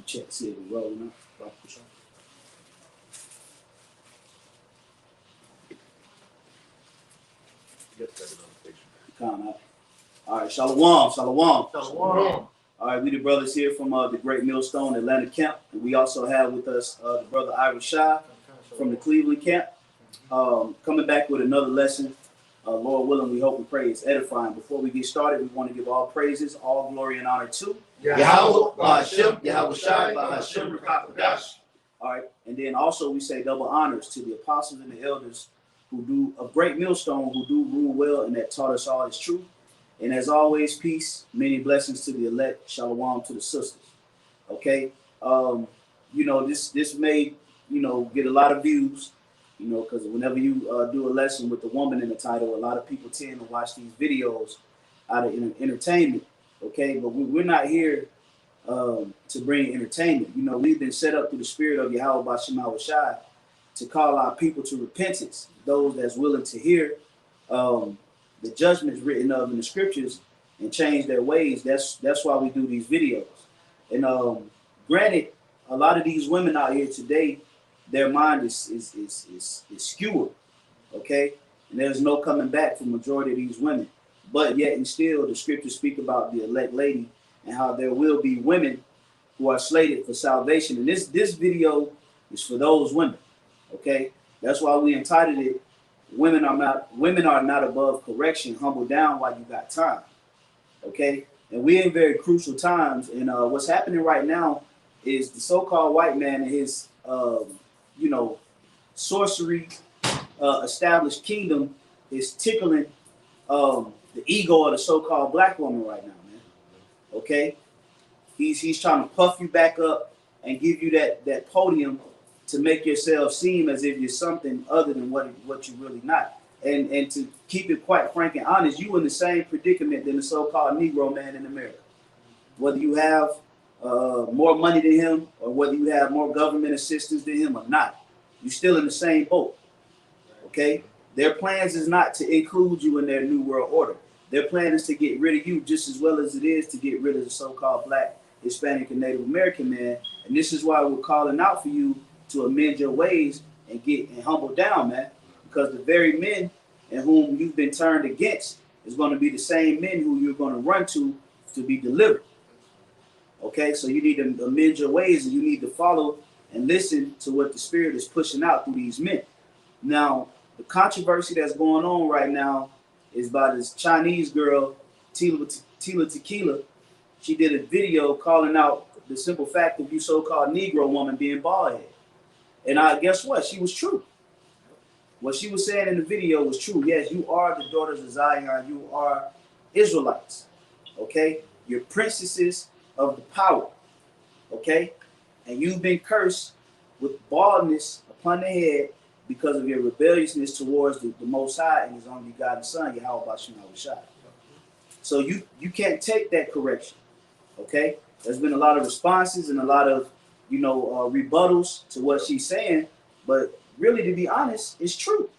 Check, see if we're rolling up. Come out. All right, shalom, shalom. Shalom. All right, we the brothers here from the Great Millstone Atlanta camp. And we also have with us the brother Ira Shah from the Cleveland camp. Coming back with another lesson. Lord willing, we hope and pray it's edifying. Before we get started, we want to give all praises, all glory and honor to Yahweh, Bahashem, Yahweh Shai, Bahashem, Rakakadash. All right, and then also we say double honors to the apostles and the elders who do a great millstone, who do rule well and that taught us all is true. And as always, peace, many blessings to the elect, shalom to the sisters. Okay, this may get a lot of views. Because whenever you do a lesson with the woman in the title, a lot of people tend to watch these videos out of entertainment, okay? But we're not here to bring entertainment. We've been set up through the spirit of Yahweh Bashim Shai to call our people to repentance, those that's willing to hear the judgments written of in the scriptures and change their ways. That's why we do these videos. And granted, a lot of these women out here today, their mind is skewed, okay? And there's no coming back for the majority of these women. But yet and still, the scriptures speak about the elect lady and how there will be women who are slated for salvation. And this video is for those women, okay? That's why we entitled it, Women are not above correction, humble down while you got time, okay? And we're in very crucial times. And what's happening right now is the so-called white man and his sorcery established kingdom is tickling the ego of the so-called black woman right now, man. Okay, he's trying to puff you back up and give you that podium to make yourself seem as if you're something other than what you're really not. And to keep it quite frank and honest, you in the same predicament than the so-called Negro man in America. Whether you have more money than him, or whether you have more government assistance than him or not, you're still in the same boat. Okay? Their plans is not to include you in their new world order. Their plan is to get rid of you just as well as it is to get rid of the so-called black, Hispanic, and Native American man. And this is why we're calling out for you to amend your ways and humble down, man. Because the very men in whom you've been turned against is going to be the same men who you're going to run to be delivered. Okay, so you need to amend your ways and you need to follow and listen to what the spirit is pushing out through these men. Now, the controversy that's going on right now is by this Chinese girl, Tila Tequila. She did a video calling out the simple fact of you so-called Negro woman being bald head. And guess what? She was true. What she was saying in the video was true. Yes, you are the daughters of Zion. You are Israelites. Okay? You're princesses of the power, okay? And you've been cursed with baldness upon the head because of your rebelliousness towards the Most High and His only begotten Son, Yahweh Bashim Shai. So you can't take that correction, okay? There's been a lot of responses and a lot of rebuttals to what she's saying, but really, to be honest, it's true.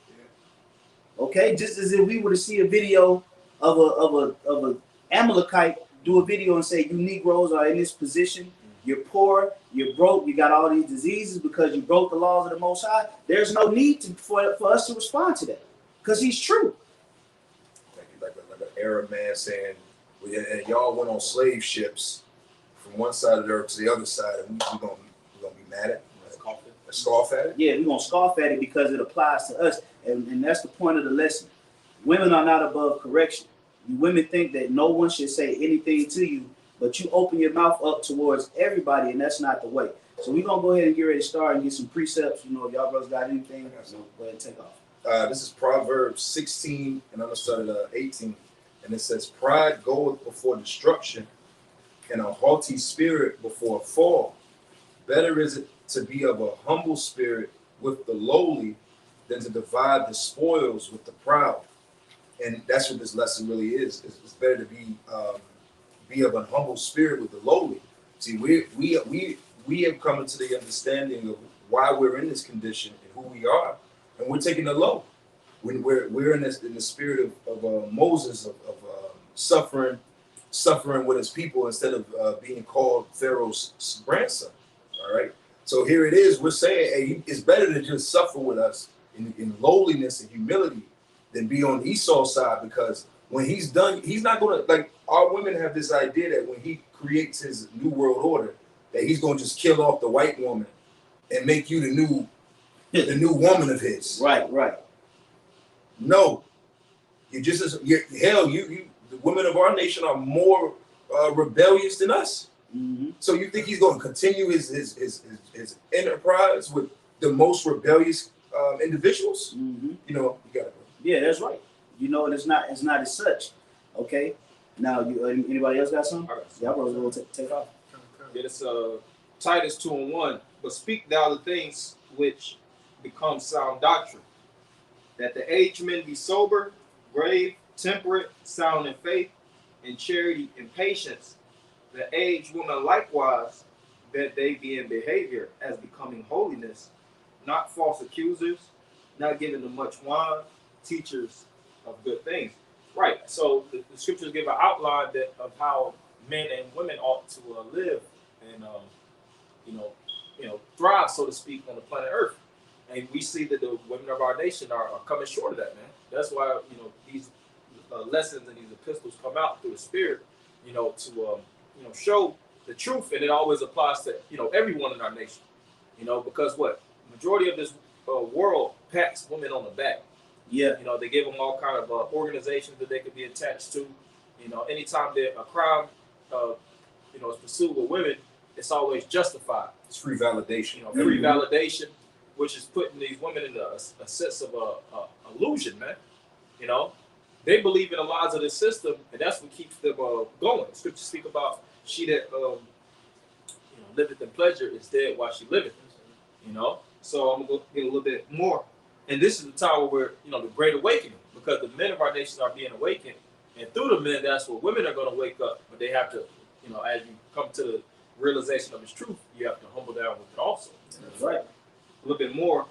Okay, just as if we were to see a video of a Amalekite do a video and say, you Negroes are in this position, you're poor, you're broke, you got all these diseases because you broke the laws of the Most High. There's no need for us to respond to that because he's true. Like an Arab man saying, and y'all went on slave ships from one side of the earth to the other side, and we're gonna be mad at it? Scoff at it? Yeah, we're going to scoff at it because it applies to us. And that's the point of the lesson. Women are not above correction. You women think that no one should say anything to you, but you open your mouth up towards everybody, and that's not the way. So we're going to go ahead and get ready to start and get some precepts. If y'all brothers got anything, go ahead and take off. This is Proverbs 16, and I'm going to start at 18. And it says, pride goeth before destruction, and a haughty spirit before a fall. Better is it to be of a humble spirit with the lowly than to divide the spoils with the proud. And that's what this lesson really is. It's better to be of a humble spirit with the lowly. See, we have come into the understanding of why we're in this condition and who we are, and we're taking the low. When we're in the spirit of Moses of suffering suffering with his people instead of being called Pharaoh's grandson. All right. So here it is. We're saying, hey, it's better to just suffer with us in lowliness and humility than be on Esau's side, because when he's done, he's not going to, like, our women have this idea that when he creates his new world order, that he's going to just kill off the white woman and make you the new woman of his. Right, right. No, you just as you the women of our nation are more rebellious than us. Mm-hmm. So you think he's going to continue his enterprise with the most rebellious individuals? Mm-hmm. You know, you got to. Yeah, that's right. You know, it's not as such. Okay. Now, anybody else got something? All right. Yeah, bro, go take off. Yeah, it's Titus 2:1. But speak thou the things which become sound doctrine, that the aged men be sober, grave, temperate, sound in faith, in charity, and patience. The aged woman likewise, that they be in behavior as becoming holiness, not false accusers, not given to much wine, teachers of good things. Right. So the scriptures give an outline of how men and women ought to live and thrive, so to speak, on the planet Earth. And we see that the women of our nation are coming short of that, man. That's why these lessons and these epistles come out through the Spirit, to show the truth, and it always applies to everyone in our nation, because majority of this world pats women on the back. Yeah. They give them all kind of organizations that they could be attached to. Anytime that a crime, is pursued with women, it's always justified. It's free validation. Free validation, which is putting these women in a sense of illusion, man. They believe in the lies of the system, and that's what keeps them going. Scriptures speak about she that liveth in pleasure is dead while she liveth. So I'm gonna get a little bit more. And this is the time where we're, the great awakening, because the men of our nation are being awakened, and through the men, that's where women are going to wake up. But they have to, as you come to the realization of its truth, you have to humble down with it also. That's right. A little bit more,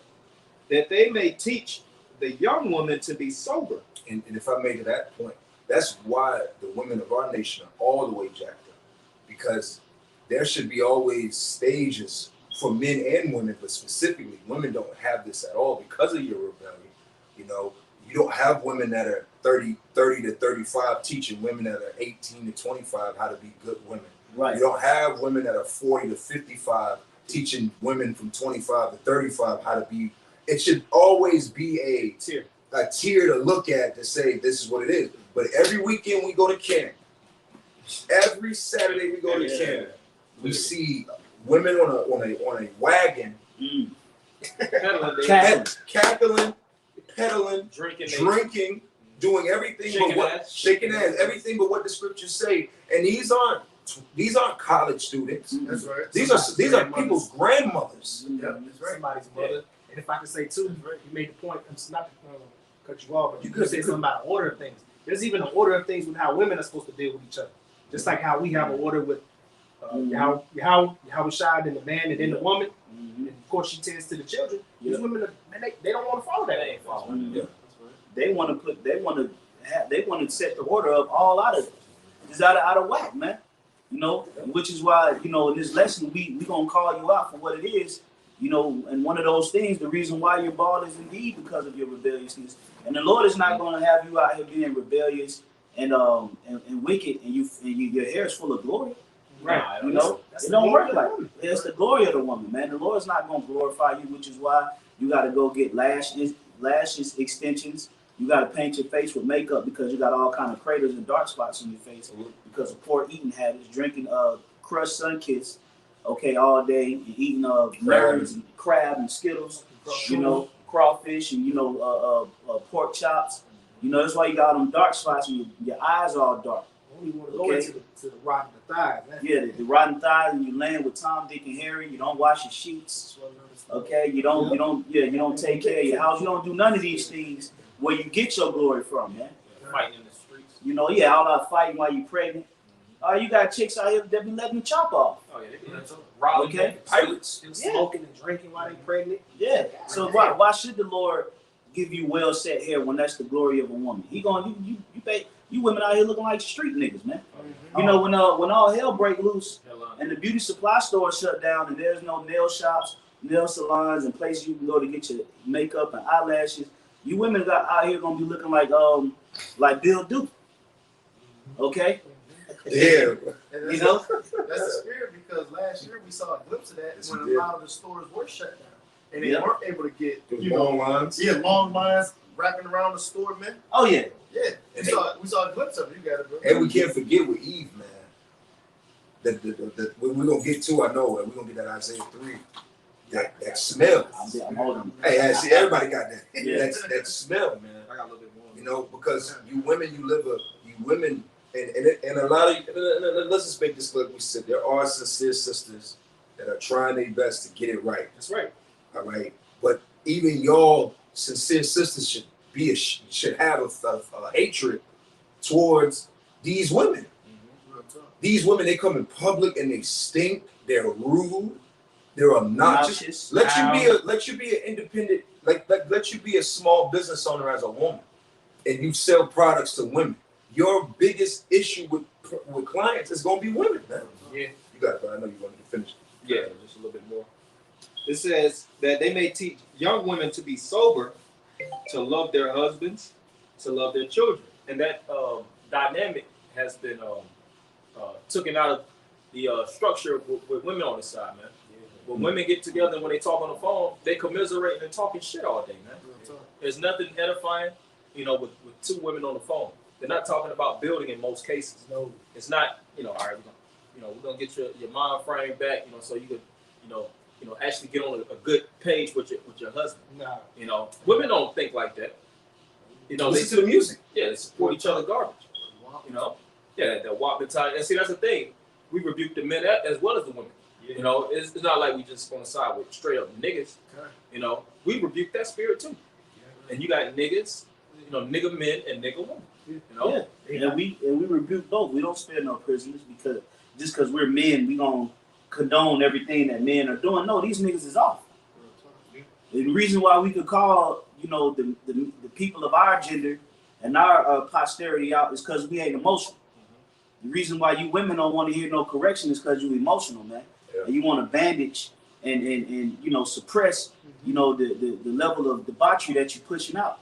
that they may teach the young woman to be sober. And if I made to that point, that's why the women of our nation are all the way jacked up, because there should be always stages for men and women, but specifically women don't have this at all because of your rebellion. You don't have women that are 30 to 35 teaching women that are 18 to 25 how to be good women. Right. You don't have women that are 40 to 55 teaching women from 25 to 35 how to be. It should always be a tier to look at to say this is what it is. But every weekend we go to camp. Every Saturday we go to camp. We see women on a wagon, cackling, pedaling, drinking, doing everything shaking ass, everything but what the scriptures say. And these aren't college students. That's right. These are people's grandmothers. Yeah, that's right. Somebody's mother. And if I could say too, you made the point. It's not to cut you off, but you could say something about the order of things. There's even an order of things with how women are supposed to deal with each other. Just like how we have an order with how we shied in the man and then the woman, and of course she tends to the children. These women, they don't want to follow that. They want to set the order up all out of whack, man. Which is why in this lesson we gonna call you out for what it is. And one of those things, the reason why you're bald is indeed because of your rebelliousness. And the Lord is not going to have you out here being rebellious and wicked, and your hair is full of glory. Right. It don't work like that. It's the glory of the woman, man. The Lord's not going to glorify you, which is why you got to go get lashes extensions. You got to paint your face with makeup because you got all kind of craters and dark spots in your face because of poor eating habits, drinking crushed Sunkist, all day, and eating berries and crab and Skittles, crawfish and pork chops. That's why you got them dark spots and your eyes are all dark. Only want to go into the rotten thighs. Yeah, the rotten thighs, and you laying with Tom, Dick, and Harry. You don't wash your sheets. Okay, you don't take care of your house. You don't do none of these things where you get your glory from, man. Fighting in the streets. All that fighting while you're pregnant. You got chicks out here that be letting the chop off. Oh yeah, they be robbing pirates. Smoking and drinking while they pregnant. Yeah. So why should the Lord give you well set hair when that's the glory of a woman? You women out here looking like street niggas, man. You know, when all hell break loose and the beauty supply stores shut down and there's no nail shops, nail salons, and places you can go to get your makeup and eyelashes, you women got out here gonna be looking like Bill Duke. Okay? Yeah. And You know? that's the spirit, because last year we saw a glimpse of that Yes, when we a lot of the stores were shut down. And they Yeah. weren't able to get, Those you know, long lines. yeah, long lines wrapping around the store, man. Oh yeah. Yeah. And We saw a glimpse of it. You got it, bro. And we can't forget with Eve, man. That we're gonna get to, I know, and we're gonna get that Isaiah 3. That smell. I'm holding. Hey, see, everybody got that. Yeah. That smell, man. I got a little bit more. You know, because you women, and a lot of, let's just make this clear. We said there are sincere sisters that are trying their best to get it right. That's right. All right, but even y'all sincere sisters should have a hatred towards these women. Real talk. These women, they come in public and they stink. They're rude. They're obnoxious. Let you be an independent. Let you be a small business owner as a woman, and you sell products to women. Your biggest issue with clients is gonna be women, man. Yeah. You got it, but I know you wanted to finish. Yeah, just a little bit more. It says that they may teach young women to be sober, to love their husbands, to love their children. And that dynamic has been taken out of the structure with women on the side, man. When women get together and when they talk on the phone, they commiserating and talking shit all day, man. Real talk. There's nothing edifying, with two women on the phone. They're not talking about building in most cases. No. It's not, all right, we're gonna get your mind frame back, so you could, actually get on a good page with your husband. Nah. Women don't think like that. Listen to the music. They support each other garbage. That walk mentality. And see, that's the thing. We rebuke the men as well as the women. It's not like we just gonna side with straight up niggas. We rebuke that spirit too. And you got niggas, nigga men and nigga women. Yeah, and we rebuke both. We don't spare no prisoners because we're men, we gonna condone everything that men are doing. No, these niggas is off. The reason why we could call the people of our gender and our posterity out is because we ain't emotional. The reason why you women don't want to hear no correction is because you emotional, man. Yeah. And you want to bandage and suppress the level of debauchery that you're pushing out.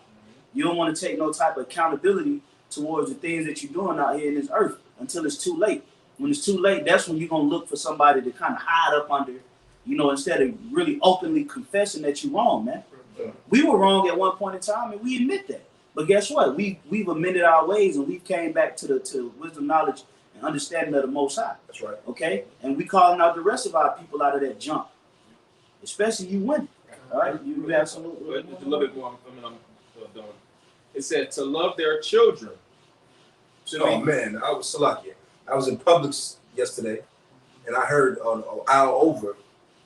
You don't want to take no type of accountability towards the things that you're doing out here in this earth until it's too late. When it's too late, that's when you're gonna look for somebody to kind of hide up under, instead of really openly confessing that you're wrong, man. Yeah. We were wrong at one point in time, and we admit that. But guess what? We've amended our ways, and we've came back to wisdom, knowledge, and understanding of the Most High. That's right. Okay, and we calling out the rest of our people out of that junk, especially you women. All right, you have some. But just a little bit more. I'm done. It said to love their children. Oh man, I was in Publix yesterday, and I heard on an aisle over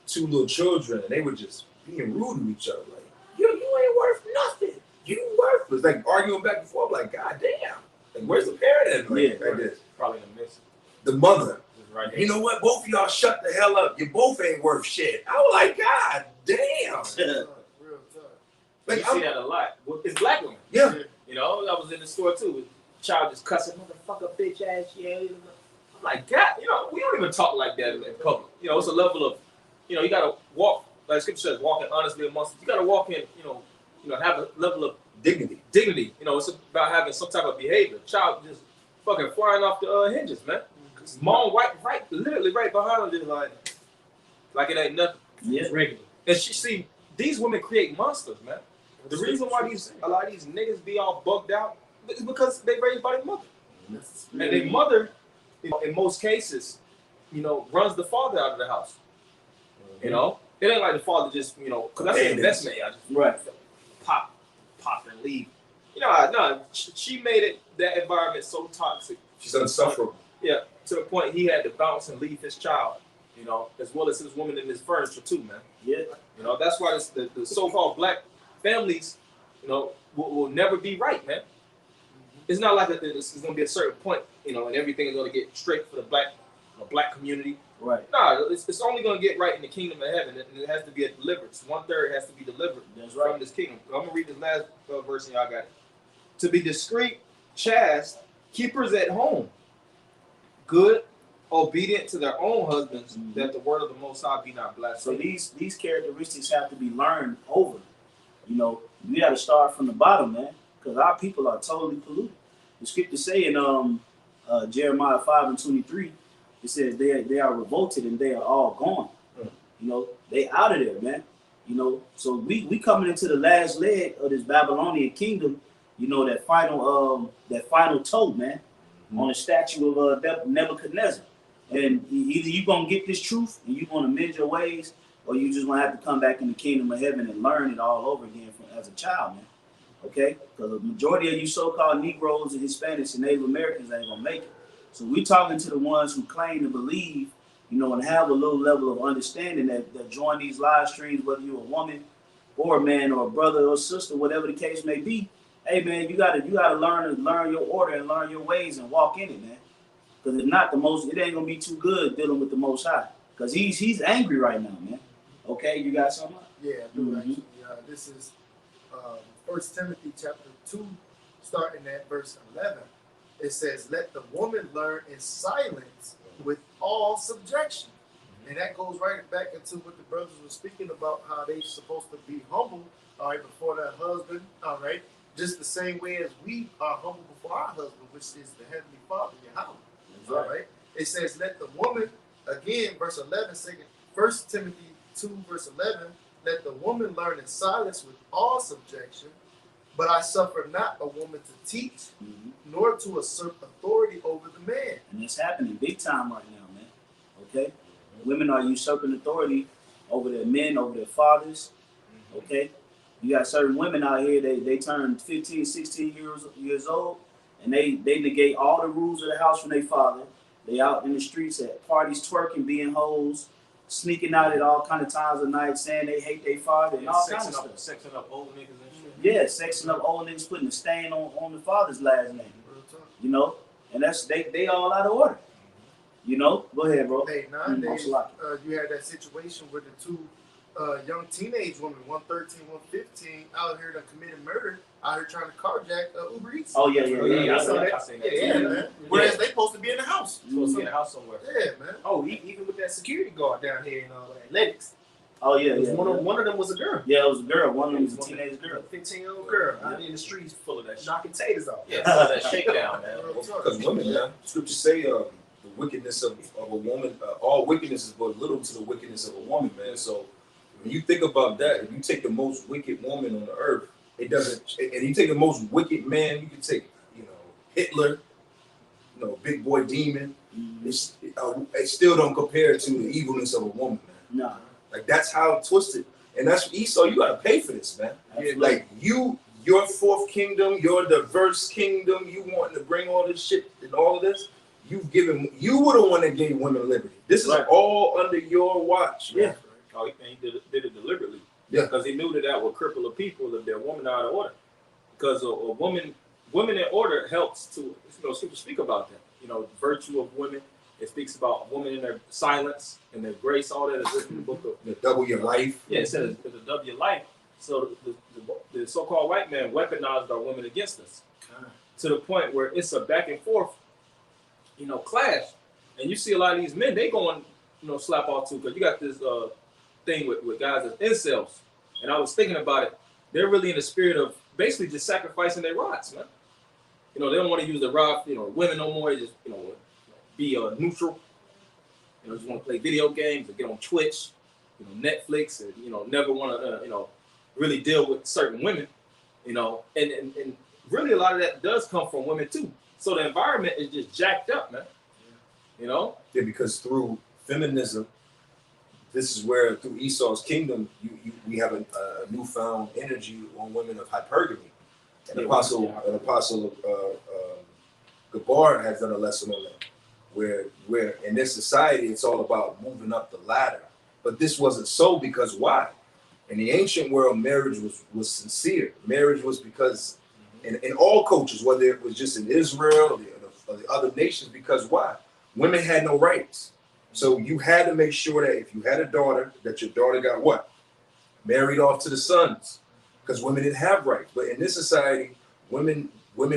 2 little children, and they were just being rude to each other, like, you ain't worth nothing. You worthless, like arguing back and forth, like, God damn, like where's the parent at? Like this. Probably in the midst. The mother. Just right You know what? Both of y'all shut the hell up. You both ain't worth shit. I was like, God damn. Real talk. Like, you see that a lot. It's black women. yeah. I was in the store too. With child just cussing, motherfucker, bitch ass, yeah. I'm like, God, we don't even talk like that in public. It's a level of, you gotta walk, like Scripture says, walking honestly amongst. You gotta walk in, have a level of Dignity. It's about having some type of behavior. Child just fucking flying off the hinges, man. Mom, literally right behind her, just like it ain't nothing. Yeah. It's regular. And see, these women create monsters, man. The reason why a lot of these niggas be all bugged out is because they raised by their mother. And their mother, in most cases, runs the father out of the house. It ain't like the father just, because that's an investment. I just Right. pop and leave. No, she made that environment so toxic. She's unsufferable. Yeah, to the point he had to bounce and leave his child, as well as his woman and his furniture too, man. Yeah. That's why the so-called black families, will never be right, man. It's not like it's going to be a certain point, and everything is going to get straight for the black community. Right. No, it's only going to get right in the kingdom of heaven, and it has to be a deliverance. 1/3 has to be delivered from this kingdom. I'm going to read this last verse, and y'all got it. To be discreet, chaste, keepers at home, good, obedient to their own husbands, Mhm. that the word of the Most High be not So blasphemed. these characteristics have to be learned over. You know, we got to start from the bottom, man, because our people are totally polluted. The scripture say in Jeremiah 5:23, it says they are revolted and they are all gone. You know, they out of there, man. You know, so we coming into the last leg of this Babylonian kingdom. You know, that final toe, man, on the statue of Nebuchadnezzar. And either you gonna get this truth and you gonna mend your ways, or you just gonna have to come back in the kingdom of heaven and learn it all over again from as a child, man. Okay? Because the majority of you so-called Negroes and Hispanics and Native Americans ain't gonna make it. So we talking to the ones who claim to believe, you know, and have a little level of understanding that join these live streams, whether you're a woman or a man or a brother or sister, whatever the case may be. Hey man, you gotta learn your order and learn your ways and walk in it, man. Because if not, it ain't gonna be too good dealing with the Most High. Because he's angry right now, man. Okay, you got something? Yeah, I do Mhm. actually. This is 1 Timothy chapter 2, starting at verse 11. It says, "Let the woman learn in silence with all subjection." And that goes right back into what the brothers were speaking about, how they supposed to be humble, all right, before their husband, all right, just the same way as we are humble before our husband, which is the heavenly Father, Yahweh. All right. It says, "Let the woman," again, verse 11, second, 1 Timothy 2, verse 11, "Let the woman learn in silence with all subjection, but I suffer not a woman to teach, Mm-hmm. nor to usurp authority over the man." And it's happening big time right now, man. Okay? Women are usurping authority over their men, over their fathers. Okay? You got certain women out here, they turn 15, 16 years old, and they negate all the rules of the house from their father. They out in the streets at parties twerking, being hoes, sneaking out at all kind of times of night, saying they hate their father and all kinds of stuff. Sexing up old niggas and shit. Yeah, sexing up old niggas, putting a stain on the father's last name. Real talk. You know? And that's they all out of order. You know? Go ahead, bro. Hey, nowadays, Mm, you had that situation with the two young teenage women, 113, 115, out here that committed murder, out here trying to carjack Uber Eats. Oh yeah. I saw that. I seen that. Yeah, man. Whereas they supposed to be in the house. Supposed to be in a house somewhere. Yeah, man. Oh, even with that security guard down here in Athletics, Oh yeah, it was yeah. one of them was a girl. Yeah, it was a girl. One of them was a teenage girl. 15-year-old girl out in the streets Full of that shit. knocking taters off. Yeah, full of that shakedown, man. Real talk. Because women, man, scripture say the wickedness of a woman, all wickedness is but little to the wickedness of a woman, man. So when you think about that, if you take the most wicked woman on the earth, it doesn't, and you take the most wicked man, you can take, Hitler, big boy demon. It still don't compare to the evilness of a woman, man. Nah. Like that's how twisted, and that's Esau. You gotta pay for this, man. Absolutely. Like your fourth kingdom, your diverse kingdom, you wanting to bring all this shit and all of this. You were the one that gave women liberty. This is Right. all under your watch. Yeah. Man. Oh, and he did it deliberately. Yeah. Because he knew that would cripple the people if their woman are out of order. Because a woman in order helps to, people speak about that. The virtue of women. It speaks about women in their silence and their grace. All that is written in the book of. You double your life. Yeah, it says it's a W life. So the so-called white man weaponized our women against us to the point where it's a back and forth, clash. And you see a lot of these men, they going, slap off too, because you got this thing with guys as incels. And I was thinking about it. They're really in the spirit of basically just sacrificing their rights, man. They don't want to use the rod, women no more. They just, be neutral. Just want to play video games or get on Twitch, Netflix, and never want to, really deal with certain women, and really a lot of that does come from women too. So the environment is just jacked up, man. Yeah, because through feminism, this is where through Esau's kingdom, we have a newfound energy on women of hypergamy. And Apostle Gabar has done a lesson on that, where in this society it's all about moving up the ladder. But this wasn't so, because why? In the ancient world, marriage was sincere. Marriage was because in all cultures, whether it was just in Israel or the other nations, because why? Women had no rights. So you had to make sure that if you had a daughter, that your daughter got what? Married off to the sons, because women didn't have rights. But in this society, women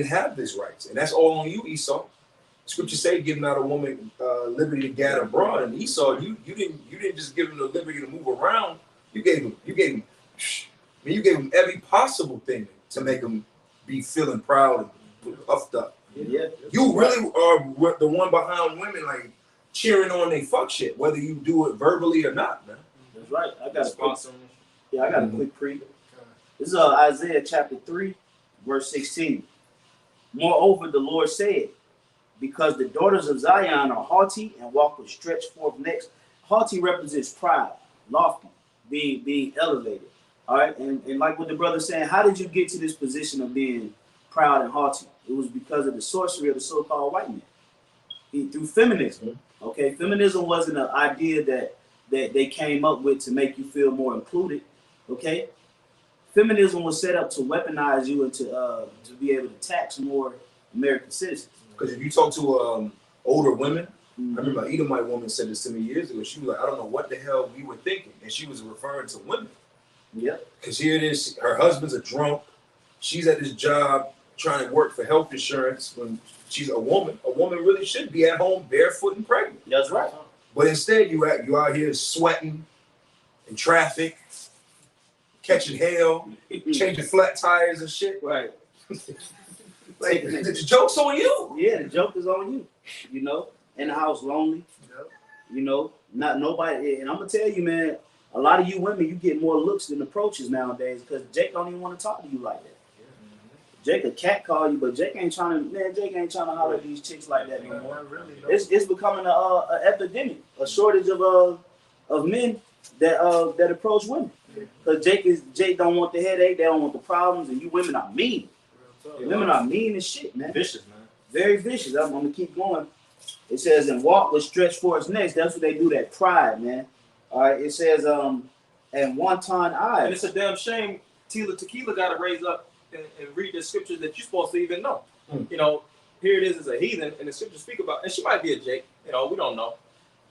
have these rights, and that's all on you, Esau. Scripture say giving out a woman liberty to gather abroad, and Esau, you didn't just give him the liberty to move around. You gave him every possible thing to make him be feeling proud and puffed up. Yeah. You really are the one behind women, like cheering on they fuck shit, whether you do it verbally or not, man. That's right. I got That's a quick, awesome. yeah, I got a quick pre. This is Isaiah chapter 3, verse 16. Moreover, the Lord said, because the daughters of Zion are haughty and walk with stretched forth necks. Haughty represents pride, lofty, being elevated. All right, and like what the brother's saying, how did you get to this position of being proud and haughty? It was because of the sorcery of the so-called white man. Through feminism. Okay, feminism wasn't an idea that they came up with to make you feel more included. Okay, feminism was set up to weaponize you and to be able to tax more American citizens. Because if you talk to older women, I remember an Edomite woman said this to me years ago. She was like, I don't know what the hell we were thinking. And she was referring to women. Yep. Because here it is, her husband's a drunk. She's at this job trying to work for health insurance when she's a woman. A woman really should be at home barefoot and pregnant. That's right. But instead, you out here sweating in traffic, catching hell, changing flat tires and shit. Right. Like, the joke's on you. Yeah, the joke is on you. You know, in the house lonely. Yep. You know, not nobody. And I'm gonna tell you, man, a lot of you women, you get more looks than approaches nowadays because Jake don't even want to talk to you like that. Jake a cat call you, but Jake ain't trying to holler at these chicks like that no more. Not really, no. It's becoming a epidemic, a shortage of men that approach women. Because Jake don't want the headache, they don't want the problems, and you women are mean. Real talk. Women are mean as shit, man. Vicious, man. Very vicious. I'm gonna keep going. It says, and walk with stretched forth necks. That's what they do, that pride, man. All right. It says, and wanton And eyes. it's a damn shame Tila Tequila got to raise up and read the scriptures that you're supposed to even know. You know, here it is as a heathen, and the scriptures speak about, and she might be a Jake. You know, we don't know.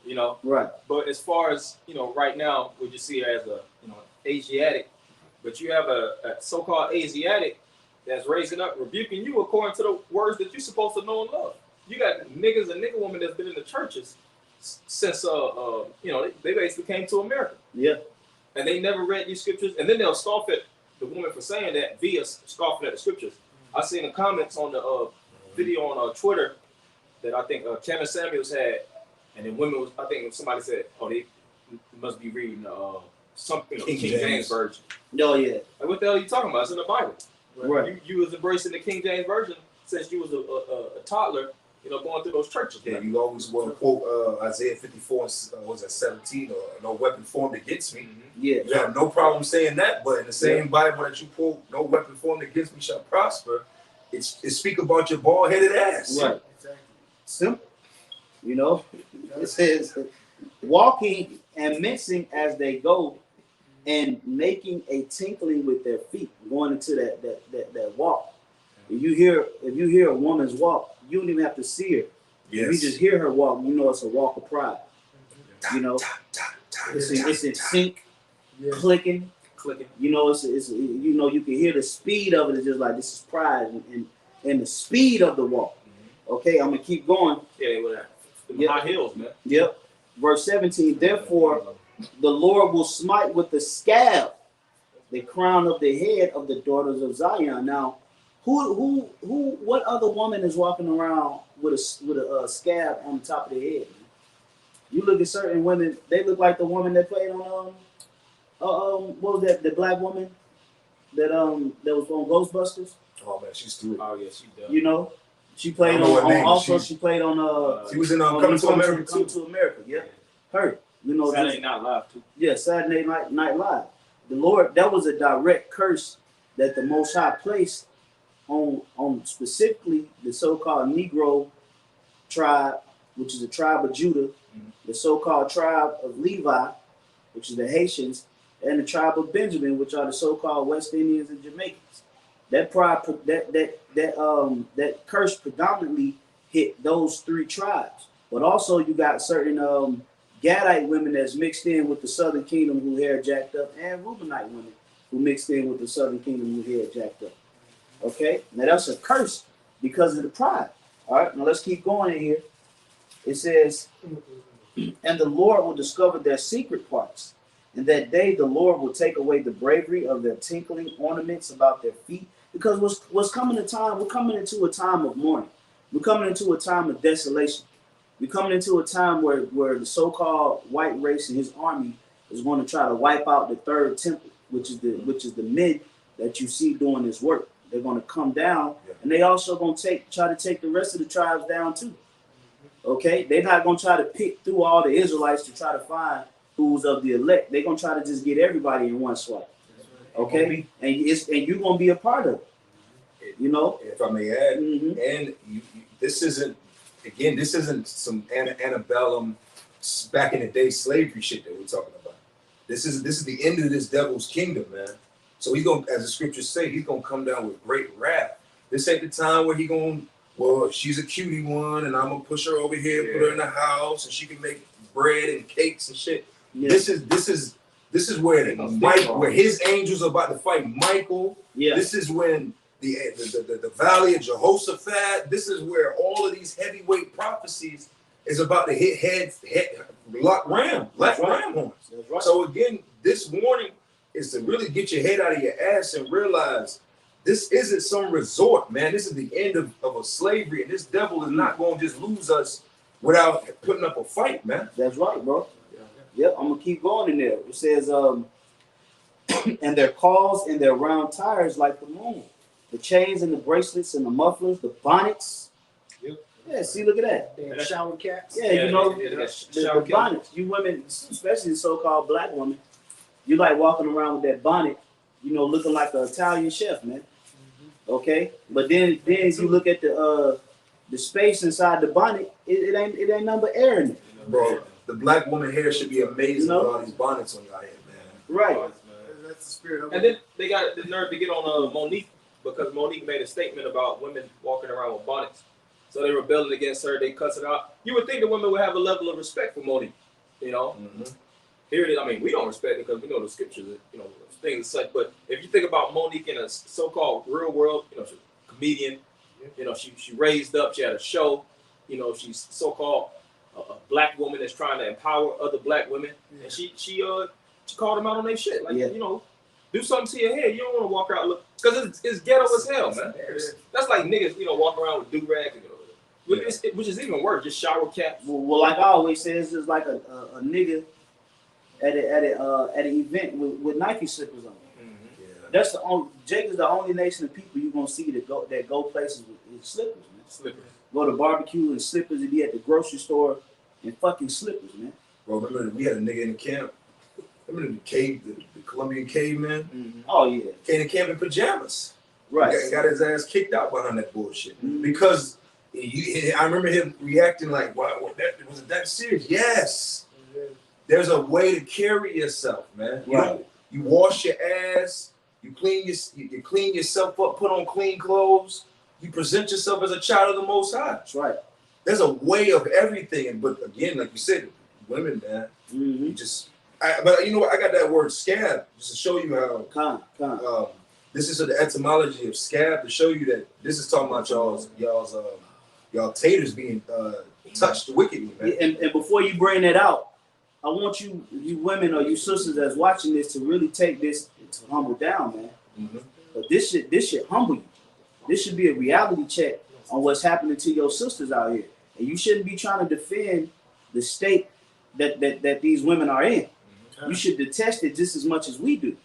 You know, Right. but as far as right now, we just see her as a Asiatic, but you have a so-called Asiatic that's raising up, rebuking you according to the words that you're supposed to know and love. You got niggas and nigga women that's been in the churches since they basically came to America, Yeah. and they never read these scriptures, and then they'll scoff at the woman for saying that via scoffing at the scriptures. I seen the comments on the video on Twitter that I think Kevin Samuels had, and then women was, I think somebody said, oh, they must be reading something King King James. James version. Oh yeah. Like, what the hell are you talking about? It's in the Bible. Right. You was embracing the King James version since you was a toddler, going through those churches. Yeah, man. you always want to quote Isaiah 54, was that 17, or no weapon formed against me. Yeah. You have no problem saying that, but in the same Bible that you quote, no weapon formed against me shall prosper, it speak about your bald-headed ass. Right. Exactly. Simple. You know, it says, walking and mixing as they go, and making a tinkling with their feet, going into that walk. If you hear a woman's walk, you don't even have to see her. Yes. If you just hear her walk, you know it's a walk of pride. You know, it's in sync, Yeah. clicking. Clicking. You know, it's you can hear the speed of it. It's just like, this is pride and the speed of the walk. Okay, I'm gonna keep going. Yeah, with that. Yeah. High heels, man. Yep. Verse 17. Therefore, the Lord will smite with the scab the crown of the head of the daughters of Zion. Now, what other woman is walking around with a scab on the top of their head? You look at certain women; they look like the woman that played on what was that? The black woman that was on Ghostbusters. Oh man, she's through it. Oh yeah, she does. You know, she played I don't know on her name. also She- she played on She was in on Coming to America Come too. to America. Yeah, her. You know, Saturday Night Live too. yeah, Saturday Night Live. The Lord, that was a direct curse that the Most High placed on specifically the so-called Negro tribe, which is the tribe of Judah, the so-called tribe of Levi, which is the Haitians, and the tribe of Benjamin, which are the so-called West Indians and Jamaicans. That curse predominantly hit those three tribes. But also you got certain Gadite women that's mixed in with the Southern Kingdom who hair jacked up, and Reubenite women who mixed in with the Southern Kingdom who hair jacked up. Okay, now that's a curse because of the pride. All right, now let's keep going in here. It says, and the Lord will discover their secret parts. And that day the Lord will take away the bravery of their tinkling ornaments about their feet. Because what's coming a time, we're coming into a time of mourning. We're coming into a time of desolation. We're coming into a time where the so-called white race and his army is going to try to wipe out the third temple, which is the men that you see doing this work. They're going to come down, and they also going to try to take the rest of the tribes down too. Okay, they're not going to try to pick through all the Israelites to try to find who's of the elect. They're going to try to just get everybody in one swipe. Okay, and you're going to be a part of it. You know, If I may add, Mhm. and this isn't some antebellum back in the day slavery shit that we're talking about. This is the end of this devil's kingdom, man. So he's gonna, as the scriptures say, he's gonna come down with great wrath. This ain't the time where he gonna, well, she's a cutie one, and I'm gonna push her over here, put her in the house, and she can make bread and cakes and shit. Yeah. This is where where his angels are about to fight Michael. Yeah. This is when the valley of Jehoshaphat. This is where all of these heavyweight prophecies is about to hit black ram horns. That's right. So again, this warning is to really get your head out of your ass and realize this isn't some resort, man. This is the end of a slavery, and this devil is not going to just lose us without putting up a fight, man. That's right, bro. Yep, I'm gonna keep going in there. It says, and their calls and their round tires like the moon, the chains and the bracelets and the mufflers, the bonnets. Yep. Yeah, see, look at that. Damn shower caps. Yeah, you know, shower the bonnets. You women, especially the so-called black women, you like walking around with that bonnet, you know, looking like an Italian chef, man. Okay, but then you look at the space inside the bonnet, it ain't nothing but air in it. Bro, the black woman hair should be amazing You know? with all these bonnets on your head, man. Right. That's the spirit of And then they got the nerve to get on Monique, because Monique made a statement about women walking around with bonnets. So they rebelled against her. They cussed it out. You would think the women would have a level of respect for Monique. You know, here it is. I mean, we don't respect it because we know the scriptures, you know, things such. But if you think about Monique in a so-called real world, you know, she's a comedian. You know, she raised up. She had a show. You know, she's so-called a black woman that's trying to empower other black women, and she called them out on their shit. Like, you know, do something to your head. You don't want to walk out look, because it's ghetto as hell, man. That's like niggas, you know, walking around with do rags, which is even worse. Just shower caps. Well, like I always say, it's just like a nigga at an event with Nike slippers on. Yeah. That's the only. Jake is the only nation of people you're gonna see that go places with slippers, man. Slippers. Go to barbecue in slippers, and be at the grocery store in fucking slippers, man. Bro, remember we had a nigga in the camp. Remember the cave, the Colombian caveman? Oh yeah, Came to camp in pajamas. right. Got his ass kicked out behind that bullshit. Mhm. Because I remember him reacting like, "Wow, was it that serious?" Yes. There's a way to carry yourself, man. Right. You wash your ass. You clean yourself up. Put on clean clothes. You present yourself as a child of the Most High. That's right. There's a way of everything, but again, like you said, women, man, Mm-hmm. you just. But you know what? I got that word scab just to show you how. This is the etymology of scab to show you that this is talking about y'all taters being touched wickedly, man. And before you bring that out, I want you women or you sisters that's watching this to really take this to humble down, man. Mm-hmm. But this should humble you. This should be a reality check on what's happening to your sisters out here, and you shouldn't be trying to defend the state that these women are in. You should detest it just as much as we do,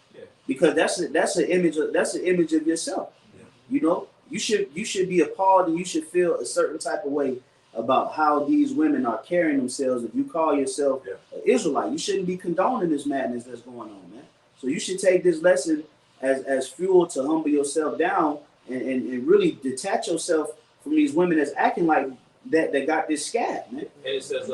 because that's an image of yourself. Yeah. You know, you should be appalled, and you should feel a certain type of way about how these women are carrying themselves. If you call yourself an Israelite, you shouldn't be condoning this madness that's going on, man. So you should take this lesson as fuel to humble yourself down and really detach yourself from these women that's acting like that got this scab, man. And it says,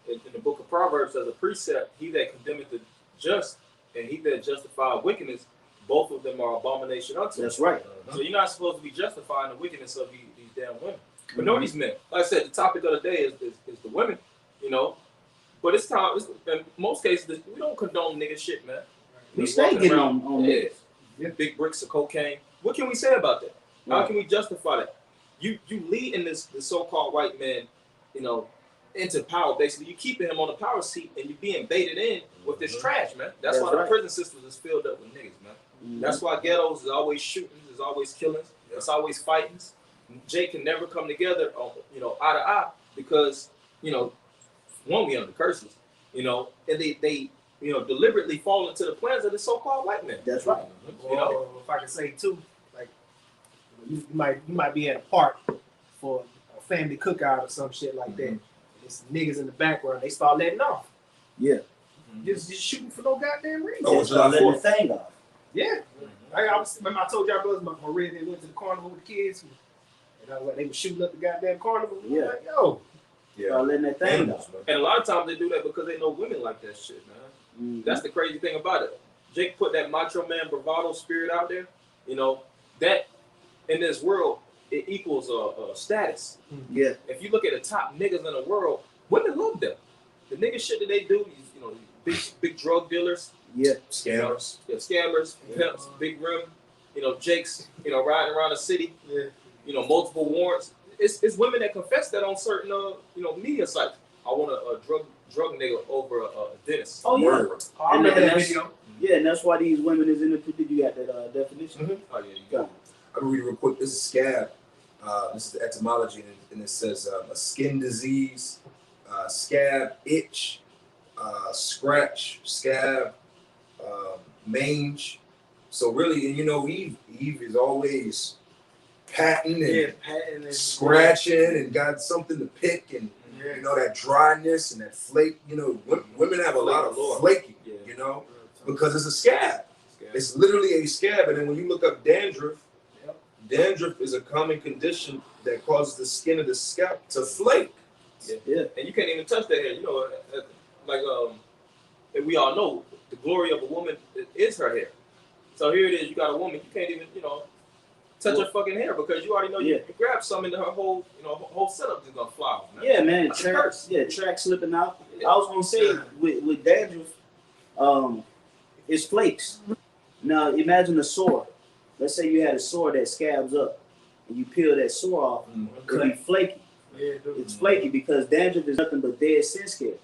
in the book of Proverbs, as a precept, he that condemneth the just and he that justifieth wickedness, both of them are abomination unto That's him. right. So you're not supposed to be justifying the wickedness of these damn women. But know these men. Like I said, the topic of the day is the women, you know. But it's time. In most cases, we don't condone nigga shit, man. We stay getting on yeah. niggas. Big bricks of cocaine. What can we say about that? How can we justify that? you leading this so-called white man, you know, into power. Basically, you keeping him on the power seat, and you being baited in with this trash, man. That's why right. the prison system is filled up with niggas, man. Mhm. That's why ghettos is always shootings, there's always killings, it's always fightings. Jake can never come together, you know, eye to eye because, you know, one, we under curses, you know, and they you know, deliberately fall into the plans of the so-called white man. That's right. You know, Or if I can say too, like you might be at a park for a family cookout or some shit like that. There's some niggas in the background. They start letting off. Yeah. Just shooting for no goddamn reason. Oh, They start letting the thing off. Yeah. Remember I told y'all brothers my red they went to the carnival with the kids and they were shooting up the goddamn carnival. Yeah. Like, yo. Start letting that thing Animals, off. man. and a lot of times they do that because they know women like that shit, man. Mhm. That's the crazy thing about it. Jake put that macho man bravado spirit out there. You know, that in this world, it equals a status. Yeah. If you look at the top niggas in the world, women love them. The nigga shit that they do, you know, big drug dealers, Yeah. Scammers. yeah, scammers, pimps, big rim, you know, Jake's, you know, riding around the city, Yeah. you know, multiple warrants. It's women that confess that on certain, you know, media sites. I want a drug nigga over a dentist. Oh, yeah. Word. Oh, I remember that video. Yeah, and that's why these women is in the you got that definition. Oh, yeah, you Go. got I'm gonna read it real quick. This is scab. This is the etymology, and it says a skin disease, scab, itch, scratch, scab, mange. So really, and you know, Eve is always patting and patting and scratching and got something to pick, and you know that dryness and that flake. You know, women have a lot of flaking. Yeah. You know, because it's a scab. Scab. It's literally a scab, and then when you look up dandruff, dandruff is a common condition that causes the skin of the scalp to flake. Yeah. And you can't even touch that hair. You know, like and we all know the glory of a woman is her hair. So here it is. You got a woman. You can't even, you know, touch her fucking hair because you already know you grab some into her whole, you know, whole setup is gonna fly off, man. Yeah, man. That's a Track, curse. yeah, track slipping out. Yeah. I was gonna say with dandruff, it's flakes. Now imagine a sore. Let's say you had a sore that scabs up, and you peel that sore off. It'll be flaky. Yeah, dude. It's flaky because dandruff is nothing but dead skin scales.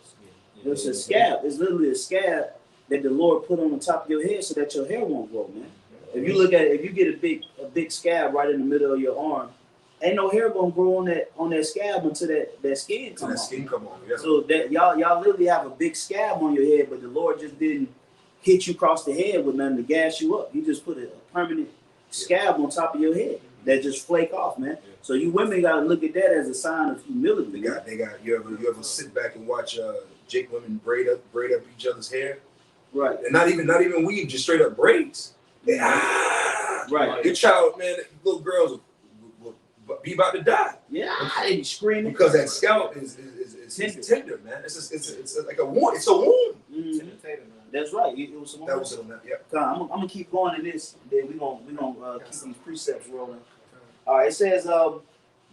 It's a scab. It's literally a scab that the Lord put on the top of your head so that your hair won't grow, man. If you look at it, if you get a big scab right in the middle of your arm, ain't no hair gonna grow on that scab until that skin So comes that off. skin come on. Yeah. So that y'all literally have a big scab on your head, but the Lord just didn't hit you across the head with nothing to gas you up. He just put a permanent scab on top of your head that just flake off, man. So you women gotta look at that as a sign of humility. They got. You ever sit back and watch Jake women braid up each other's hair, Right. and not even weave, just straight up braids. Right. Your child, man, little girls will be about to die Yeah, they be screaming because that scalp is tender, man. It's like a wound. It's a wound. Mhm. That's right. It was some That was on that. Yeah. I'm gonna keep going in this. Then we gonna keep these precepts rolling. All right. It says,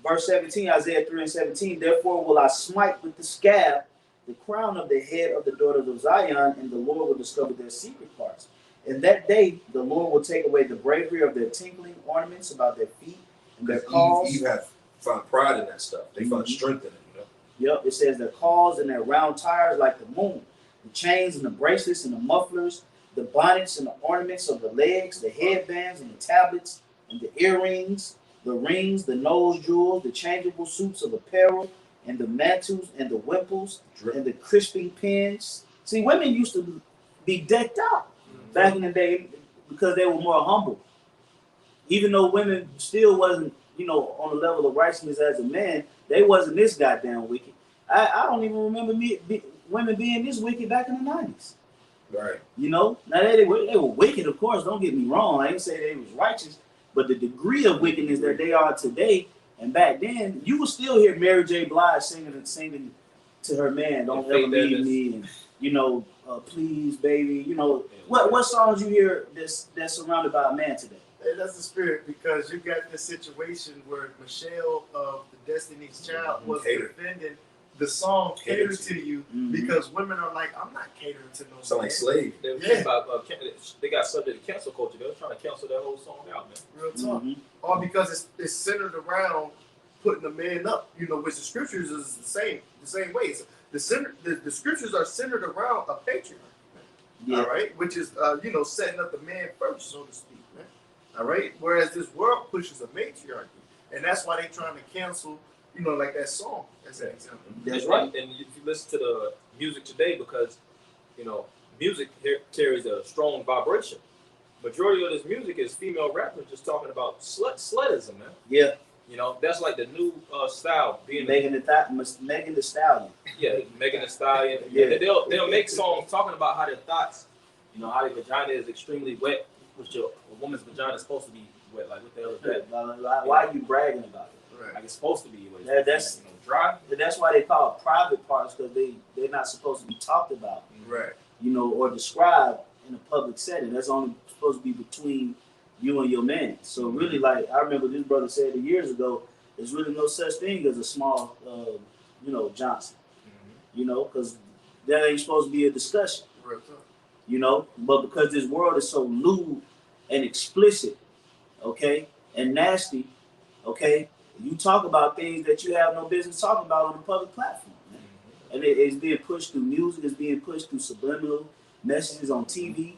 verse 17, Isaiah 3:17. Therefore will I smite with the scab the crown of the head of the daughters of Zion, and the Lord will discover their secret parts. In that day, the Lord will take away the bravery of their tinkling ornaments about their feet and their calls. Eve have found pride in that stuff. They found strength in it. You know. Yep, it says their calls and their round tires like the moon, the chains and the bracelets and the mufflers, the bonnets and the ornaments of the legs, the headbands and the tablets and the earrings, the rings, the nose jewels, the changeable suits of apparel, and the mantles and the wimples and the crisping pins. See, women used to be decked out back in the day because they were more humble. Even though women still wasn't, you know, on the level of righteousness as a man, they wasn't this goddamn wicked. I don't even remember women being this wicked back in the 90s. Right. You know, now they were wicked, of course. Don't get me wrong. I ain't say they was righteous, but the degree of wickedness that they are today and back then, you will still hear Mary J. Blige singing to her man, "Don't ever leave me," and you know, "Please, baby." You know, what songs you hear that's surrounded by a man today? Hey, that's the spirit, because you got this situation where Michelle of the Destiny's Child was defending the song "Cater to You" because women are like, I'm not catering to no Sound man. like slave. They, they got subject to cancel culture. They're trying to cancel that whole song out, man. Real talk. All because it's centered around putting the man up. You know, which the scriptures is the same way. So the scriptures are centered around a patriarch. Yeah. All right, which is you know, setting up the man first, so to speak, man. All right, whereas this world pushes a matriarchy, and that's why they're trying to cancel, you know, like that song. That's an example. That's right. And if you listen to the music today, because you know, music here carries a strong vibration. Majority of this music is female rappers just talking about slutism, man. Yeah. You know, that's like the new style. Being Megan the Stallion. yeah, Megan Thee Stallion. Yeah. Yeah, they'll make songs talking about how their thoughts, you know, how their vagina is extremely wet, which a woman's vagina is supposed to be wet. Like what the hell is that? Why are you bragging about it? Right. Like it's supposed to be wet. That's- you know, dry. That's why they call it private parts, because they're not supposed to be talked about, Right. you know, or described in a public setting. That's only supposed to be between you and your man. So really, like I remember this brother said years ago, there's really no such thing as a small, you know, Johnson. You know, because that ain't supposed to be a discussion. Real talk. You know, but because this world is so lewd and explicit, okay, and nasty, okay, you talk about things that you have no business talking about on a public platform, man. And it's being pushed through music, it's being pushed through subliminal messages on TV,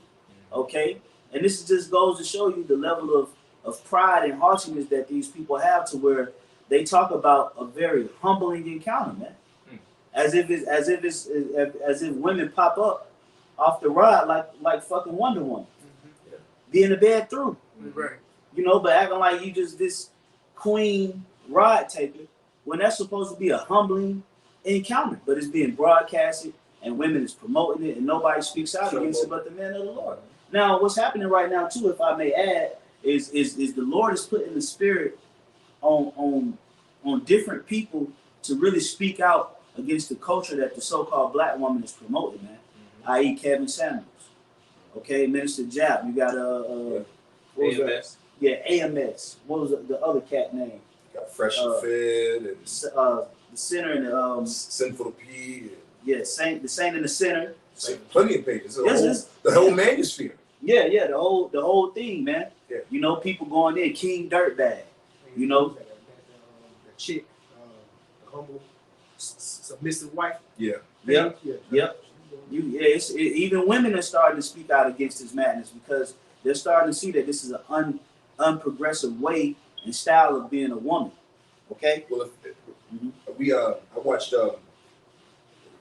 okay? And this just goes to show you the level of pride and haughtiness that these people have, to where they talk about a very humbling encounter, man. As if women pop up off the ride like fucking Wonder Woman, be in the bed through, Right. you know, but acting like you just this queen ride taker when that's supposed to be a humbling encounter, but it's being broadcasted and women is promoting it and nobody speaks out against it but the men of the Lord. Now, what's happening right now too, if I may add, is the Lord is putting the spirit on different people to really speak out against the culture that the so-called black woman is promoting, man. I.e. Kevin Samuels, okay, Minister Jap. You got what was that? AMS. Yeah, AMS. What was the other cat name? Got Fresh and Fed and The center and Sinful P. And yeah, the saint in the center. plenty of pages. Yes, The whole manuscript. Yeah, the whole thing, man. Yeah. You know, people going in King Dirtbag. You know, that chick, the humble, submissive wife. Yeah. Yep. Even women are starting to speak out against this madness, because they're starting to see that this is an unprogressive way and style of being a woman. Okay. Well, I watched. I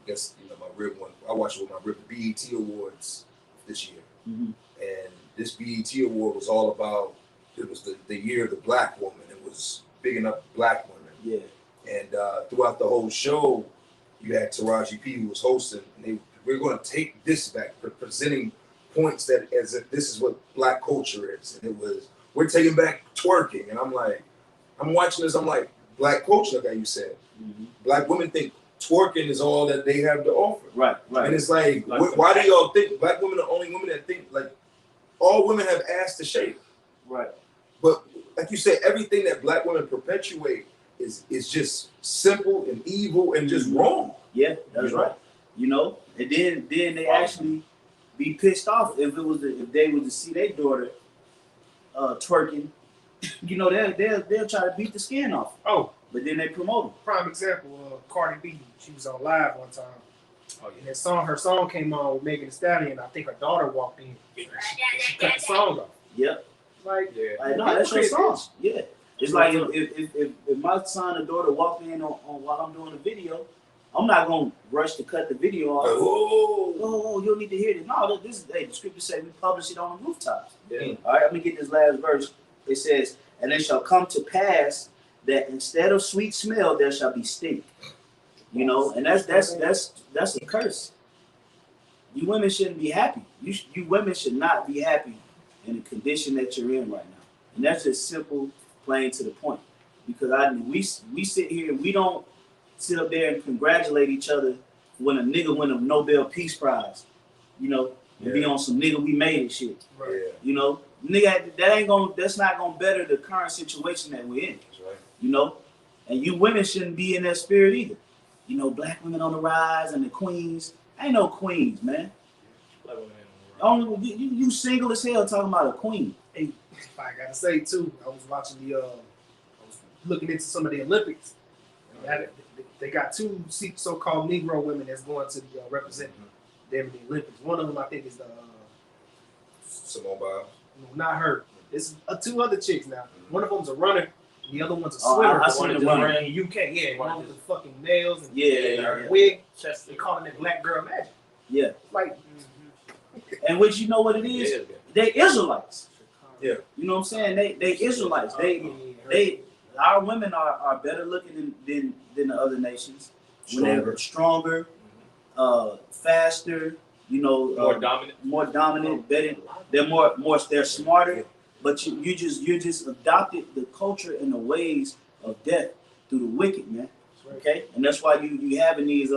guess you know my rib one. I watched with my rib BET Awards this year, and this BET Award was all about. It was the year of the black woman. It was bigging up black women. Yeah. And throughout the whole show, you had Taraji P who was hosting, and we're going to take this back, presenting points that as if this is what black culture is. And it was, we're taking back twerking. And I'm like, I'm watching this, I'm like, black culture, like you said. Black women think twerking is all that they have to offer. Right. And it's like, why do y'all think black women are the only women that think, like, all women have ass to shave? Right. But like you said, everything that black women perpetuate is just simple and evil and just wrong. Yeah, that's right. You know, and then they actually be pissed off if they was to see their daughter twerking. You know, they'll try to beat the skin off. Oh, But then they promote them. prime example, Cardi B. She was on live one time. Oh And her song came on with Megan Thee Stallion. I think her daughter walked in. She cut the song off. Yep. Like, Yeah. Like, no, that's your song. Yeah. It's like if my son or daughter walk in on while I'm doing a video, I'm not gonna rush to cut the video off. Oh, you'll need to hear this. No, this is the scripture said we publish it on the rooftops. Yeah. All right, let me get this last verse. It says, "And it shall come to pass that instead of sweet smell, there shall be stink." You know, and that's a curse. You women shouldn't be happy. You women should not be happy in the condition that you're in right now. And that's just simple, plain to the point. Because we sit here and we don't sit up there and congratulate each other when a nigga win a Nobel Peace Prize. You know, and be on some nigga we made it shit. Right. Yeah. You know, nigga, that's not gonna better the current situation that we're in. That's right. You know, and you women shouldn't be in that spirit either. You know, black women on the rise and the queens. Ain't no queens, man. Black women in the world. Only you single as hell talking about a queen. I gotta say too, I was watching the looking into some of the Olympics. They got two so-called Negro women that's going to represent them in the Olympics. One of them, I think, is the Simone Biles. not her. It's two other chicks now. One of them's a runner, and the other one's a Oh, swimmer. I The seen one the that runner. ran in UK. Yeah, one with the fucking nails and Yeah. wig. They calling it Black Girl Magic. Yeah. Like, And which you know what it is? Yeah. They Israelites. Yeah. You know what I'm saying? They Israelites. Our women are better looking than the other nations. When they're stronger, faster, you know, More dominant. more dominant, better. They're smarter. But you just adopted the culture and the ways of death through the wicked, man. Okay, and that's why you having these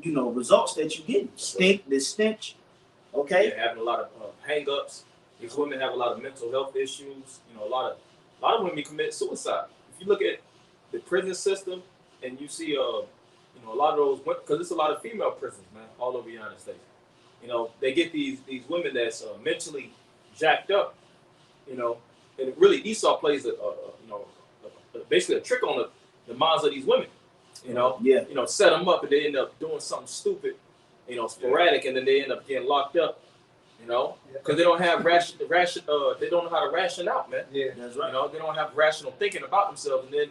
results that you get. This stench. Okay. Yeah, having a lot of hang-ups. These women have a lot of mental health issues. You know, a lot of women commit suicide. If you look at the prison system and you see a lot of those, because there's a lot of female prisons, man, all over the United States. You know, they get these women that's mentally jacked up. You know, and really Esau plays basically a trick on the minds of these women. You know, Yeah. You know, set them up and they end up doing something stupid. You know, sporadic, and then they end up getting locked up. You know, because they don't have they don't know how to ration out, man. yeah, That's You right. know, they don't have rational thinking about themselves, and then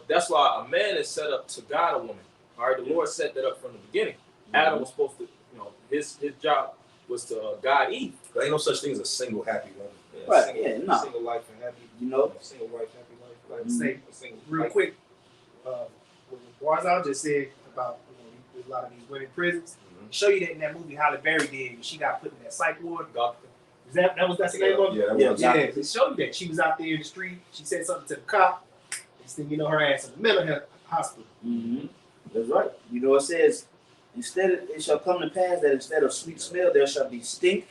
that's why a man is set up to guide a woman. All right, the Lord set that up from the beginning. Adam was supposed to, his job was to guide Eve. There ain't no such thing as a single happy woman. Right, yeah, no. Single life and happy. You know. Single wife, happy life. Like say, A single real life. quick, what Barzal just said about there's a lot of these women prisons. Show you that in that movie Halle Berry did when she got put in that psych ward. God. Is that's the name of it? Yeah, that Yeah. was. Yeah, it showed you that she was out there in the street. She said something to the cop. Next thing you know, her ass in the mental health hospital. Mm-hmm. That's right. You know, it says, it shall come to pass that instead of sweet smell, there shall be stink,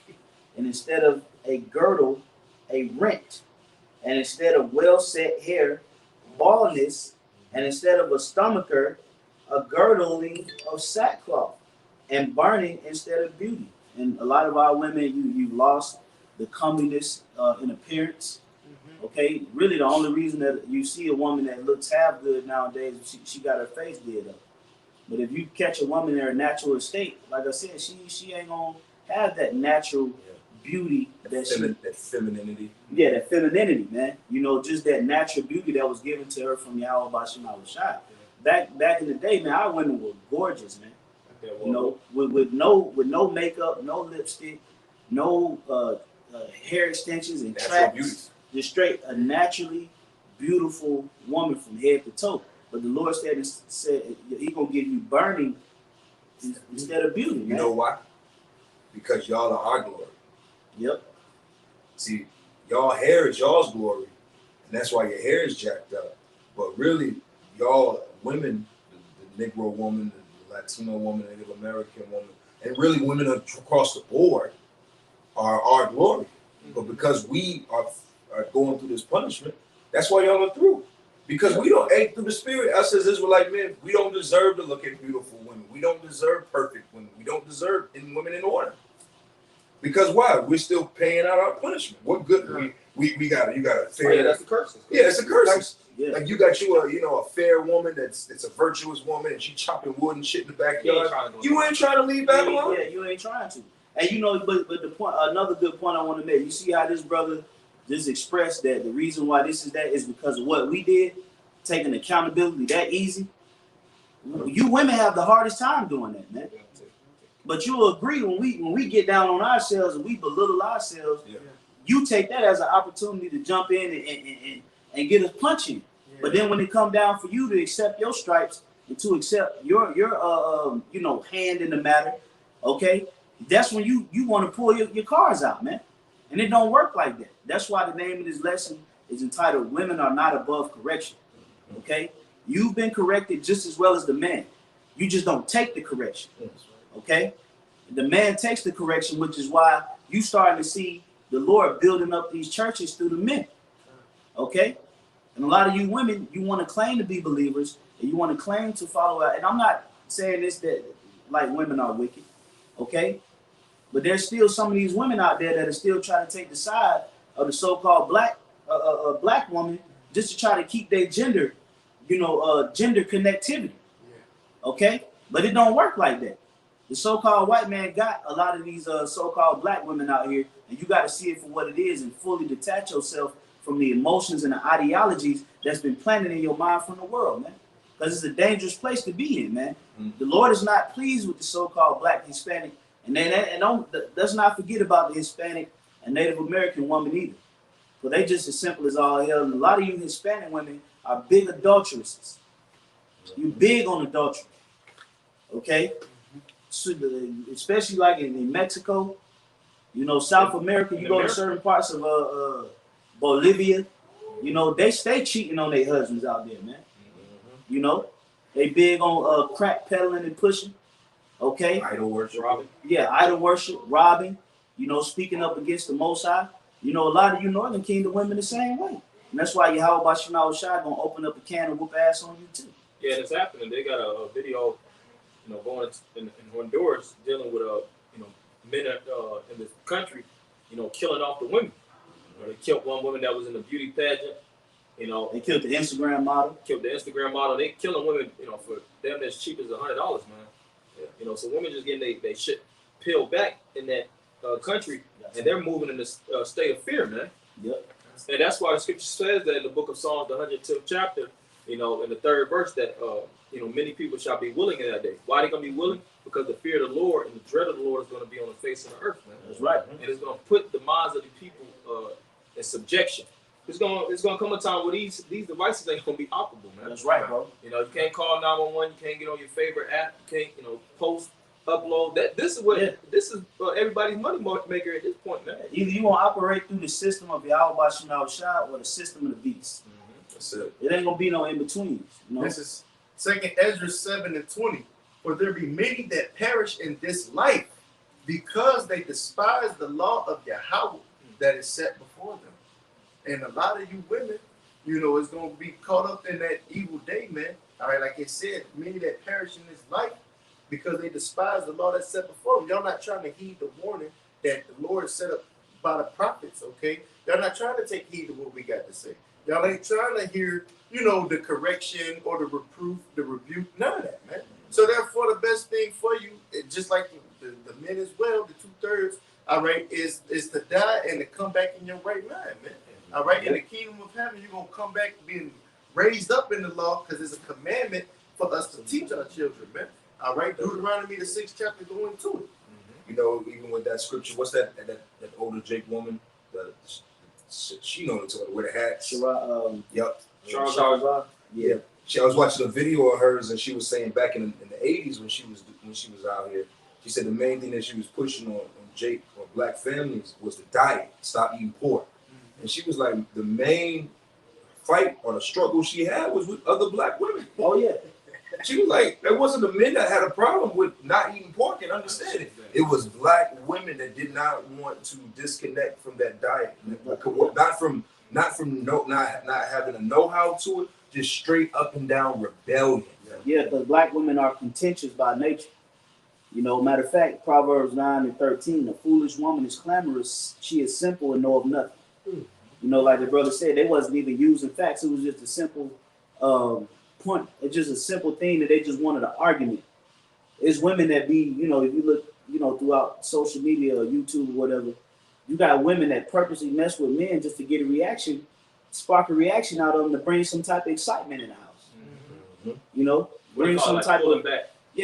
and instead of a girdle, a rent, and instead of well set hair, baldness, and instead of a stomacher, a girdling of sackcloth, and burning instead of beauty. And a lot of our women, you've lost the comeliness in appearance. Okay, really the only reason that you see a woman that looks half good nowadays, she got her face did up. But if you catch a woman in her natural state, like I said, she ain't gonna have that natural beauty That femininity. Yeah, that femininity, man. You know, just that natural beauty that was given to her from Yahweh Bashim Shai. Back in the day, man, our women were gorgeous, man. You know, with no makeup, no lipstick, no hair extensions and Natural beauty. tracks. Just straight a naturally beautiful woman from head to toe. But the Lord said He gonna give you burning instead of beauty, man. You know why? Because y'all are our glory. Yep. See, y'all hair is y'all's glory, and that's why your hair is jacked up. But really, y'all women, the Negro woman, the Latino woman, the Native American woman, and really women across the board are our glory. But because we are going through this punishment, that's why y'all are through. Because we don't ache through the spirit. Us as Israelite men, we don't deserve to look at beautiful women. We don't deserve perfect women. We don't deserve women in order. Because why? We're still paying out our punishment. What good? You got a fair. Yeah, that's the curses. Yeah, it's a curse. Yeah. Like you got a fair woman that's a virtuous woman and she chopping wood and shit in the backyard. You ain't trying to leave Babylon. Yeah, you ain't trying to. And you know, but the point, another good point I want to make. You see how this brother just expressed that the reason why this is that is because of what we did, taking accountability that easy. You women have the hardest time doing that, man. But you'll agree when we get down on ourselves and we belittle ourselves, you take that as an opportunity to jump in and get us punching. Yeah. But then when it come down for you to accept your stripes and to accept your hand in the matter, okay, that's when you want to pull your cards out, man. And it don't work like that. That's why the name of this lesson is entitled "Women Are Not Above Correction." Okay, you've been corrected just as well as the man. You just don't take the correction. Okay, the man takes the correction, which is why you starting to see the Lord building up these churches through the men. Okay, and a lot of you women, you want to claim to be believers and you want to claim to follow out. And I'm not saying this that like women are wicked. Okay, but there's still some of these women out there that are still trying to take the side of the so-called black woman just to try to keep their gender, gender connectivity. Okay, but it don't work like that. The so-called white man got a lot of these so-called black women out here, and you got to see it for what it is and fully detach yourself from the emotions and the ideologies that's been planted in your mind from the world, man. Because it's a dangerous place to be in, man. The Lord is not pleased with the so-called black, Hispanic, let's not forget about the Hispanic and Native American woman either. But they just as simple as all hell. And a lot of you Hispanic women are big adulteresses. You big on adultery, okay? So especially like in Mexico, South America, you go to certain parts of Bolivia, they stay cheating on their husbands out there, man. They big on crack peddling and pushing, okay? Idol worship. Robbing. Yeah, idol worship, robbing, speaking up against the Most High. A lot of you Northern Kingdom women the same way. And that's why Yahweh Bashar Shai gonna open up a can and whoop ass on you too. Yeah, it's happening. They got a video, going in Honduras dealing with men in this country, killing off the women. They killed one woman that was in a beauty pageant. They killed the Instagram model. They killing women, for damn as cheap as $100, man. Yeah. So women just getting they shit peeled back in that country, and they're moving in this state of fear, man. Yep. And that's why the scripture says that in the book of Psalms, the 110th chapter, in the 3rd verse, that many people shall be willing in that day. Why are they gonna be willing? Because the fear of the Lord and the dread of the Lord is gonna be on the face of the earth, man. That's right. And it's gonna put the minds of the people in subjection. It's gonna come a time where these devices ain't gonna be operable, man. That's right, bro. You can't call 911. You can't get on your favorite app. You can't post, upload. This is everybody's money maker at this point, man. Either you gonna operate through the system of Yahweh Bashar Shai or the system of the beast. That's it. It ain't gonna be no in betweens. This is 2 Ezra 7:20. For there be many that perish in this life because they despise the law of Yahweh that is set before them. And a lot of you women, is going to be caught up in that evil day, man. All right, like it said, many that perish in this life because they despise the law that's set before them. Y'all not trying to heed the warning that the Lord set up by the prophets, okay? Y'all not trying to take heed of what we got to say. Y'all ain't trying to hear, the correction or the reproof, the rebuke, none of that, man. So therefore, the best thing for you, just like the men as well, the 2/3, all right, is to die and to come back in your right mind, man. All right, in the kingdom of heaven, you're going to come back being raised up in the law because it's a commandment for us to teach our children, man. All right, Deuteronomy, the 6th chapter, go into it. Even with that scripture, what's that older Jake woman? She knows it with a hat. Yep. Charles. Yeah. I was watching a video of hers, and she was saying back in the 80s when she was out here, she said the main thing that she was pushing on Jake or black families was the diet, stop eating pork. And she was like, the main fight or the struggle she had was with other black women. Oh yeah. She was like, it wasn't the men that had a problem with not eating pork and understand it. It was black women that did not want to disconnect from that diet, not having a know-how to it, just straight up and down rebellion. Yeah, because black women are contentious by nature. Matter of fact, Proverbs 9:13, a foolish woman is clamorous, she is simple and know of nothing. Like the brother said, they wasn't even using facts. It was just a simple point. It's just a simple thing that they just wanted an argument. It's women that be, if you look, throughout social media or YouTube or whatever, you got women that purposely mess with men just to get a reaction, spark a reaction out of them to bring some type of excitement in the house. Bring some type of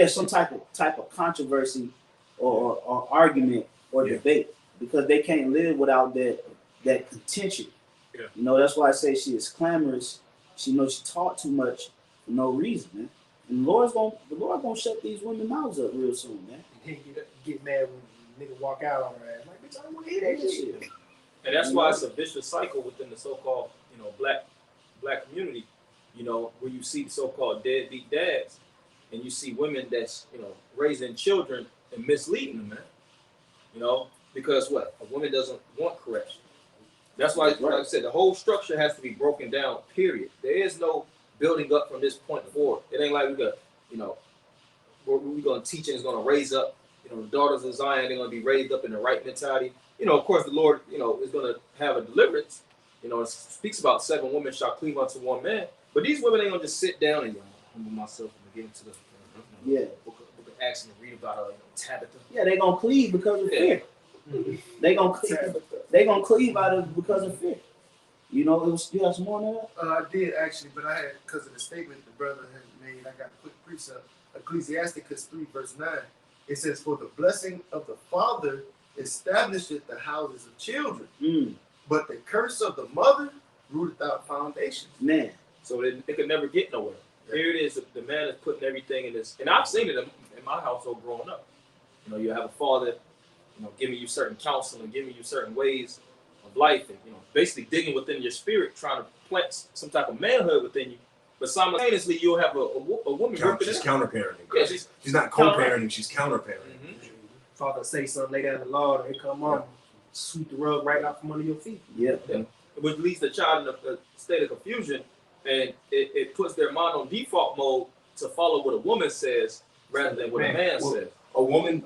some type of controversy or argument or debate because they can't live without that contention. Yeah. That's why I say she is clamorous. She knows she talk too much for no reason, man. And the Lord gonna shut these women mouths up real soon, man. You get mad when nigga walk out on her ass. Like, bitch, I don't want to hear that shit. And that's why it's a vicious cycle within the so-called, black community, where you see so-called deadbeat dads, and you see women that's, raising children and misleading them, man. Because what? A woman doesn't want correction. That's why, like I said, the whole structure has to be broken down, period. There is no building up from this point forward. It ain't like we got, we're going to teach and it's going to raise up, the daughters of Zion, they're going to be raised up in the right mentality. Of course, the Lord, is going to have a deliverance, You know, it speaks about 7 women shall cleave unto one man. But these women ain't gonna just sit down and humble myself and get into the Yeah. book of Acts and read about Tabitha. Yeah, they gonna cleave because of fear. They gonna cleave out of because of fear. You know, it was you have some more on that? I did actually, but I had, because of the statement the brother had made, I got a quick precept. Ecclesiasticus 3 verse 9. It says, "For the blessing of the father establisheth the houses of children, but the curse of the mother rooteth out foundations." Man. So it could never get nowhere. Yeah. Here it is, the man is putting everything in this. And I've seen it in my household growing up. You know, you have a father, you know, giving you certain counsel and giving you certain ways of life, and, you know, basically digging within your spirit, trying to plant some type of manhood within you. But simultaneously, you'll have a woman ripping She's it. counter-parenting. Yeah, She's not co-parenting, she's counter-parenting. Father say something, lay down the law, and here come mom, sweep the rug right out from under your feet. Yeah. Which leaves the child in a state of confusion, and it puts their mind on default mode to follow what a woman says rather than what a man says. A woman,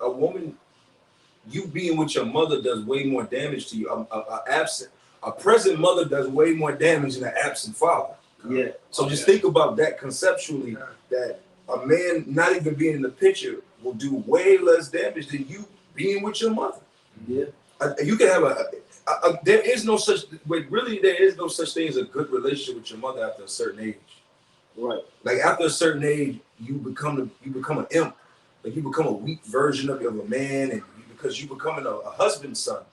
you being with your mother does way more damage to you. A present mother does way more damage than an absent father. Yeah. So just think about that conceptually, that a man not even being in the picture will do way less damage than you being with your mother. Yeah. You can have there is no such thing as a good relationship with your mother after a certain age. Right. Like after a certain age, you become an imp. Like you become a weak version of a man, and because you becoming a husband's son,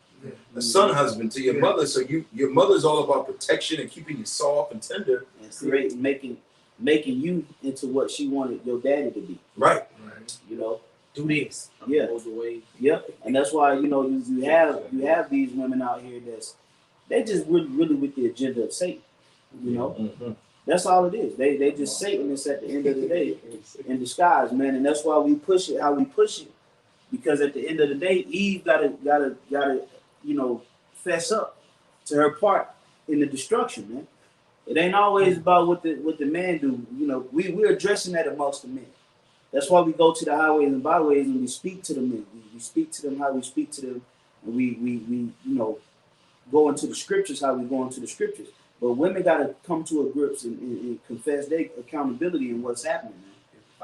a son husband to your mother. So your mother's all about protection and keeping you soft and tender, And making you into what she wanted your daddy to be. right? You know. Do this. Yeah. Yep. And that's why you have these women out here they just really with the agenda of Satan. You know. Mm-hmm. That's all it is. They just Satanists at the end of the day in disguise, man. And that's why we push it how we push it. Because at the end of the day, Eve gotta fess up to her part in the destruction, man. It ain't always about what the man do. You know, we're addressing that amongst the men. That's why we go to the highways and byways and we speak to the men. We speak to them how we speak to them, and we go into the scriptures how we go into the scriptures. But women got to come to a grips and confess their accountability in what's happening, man.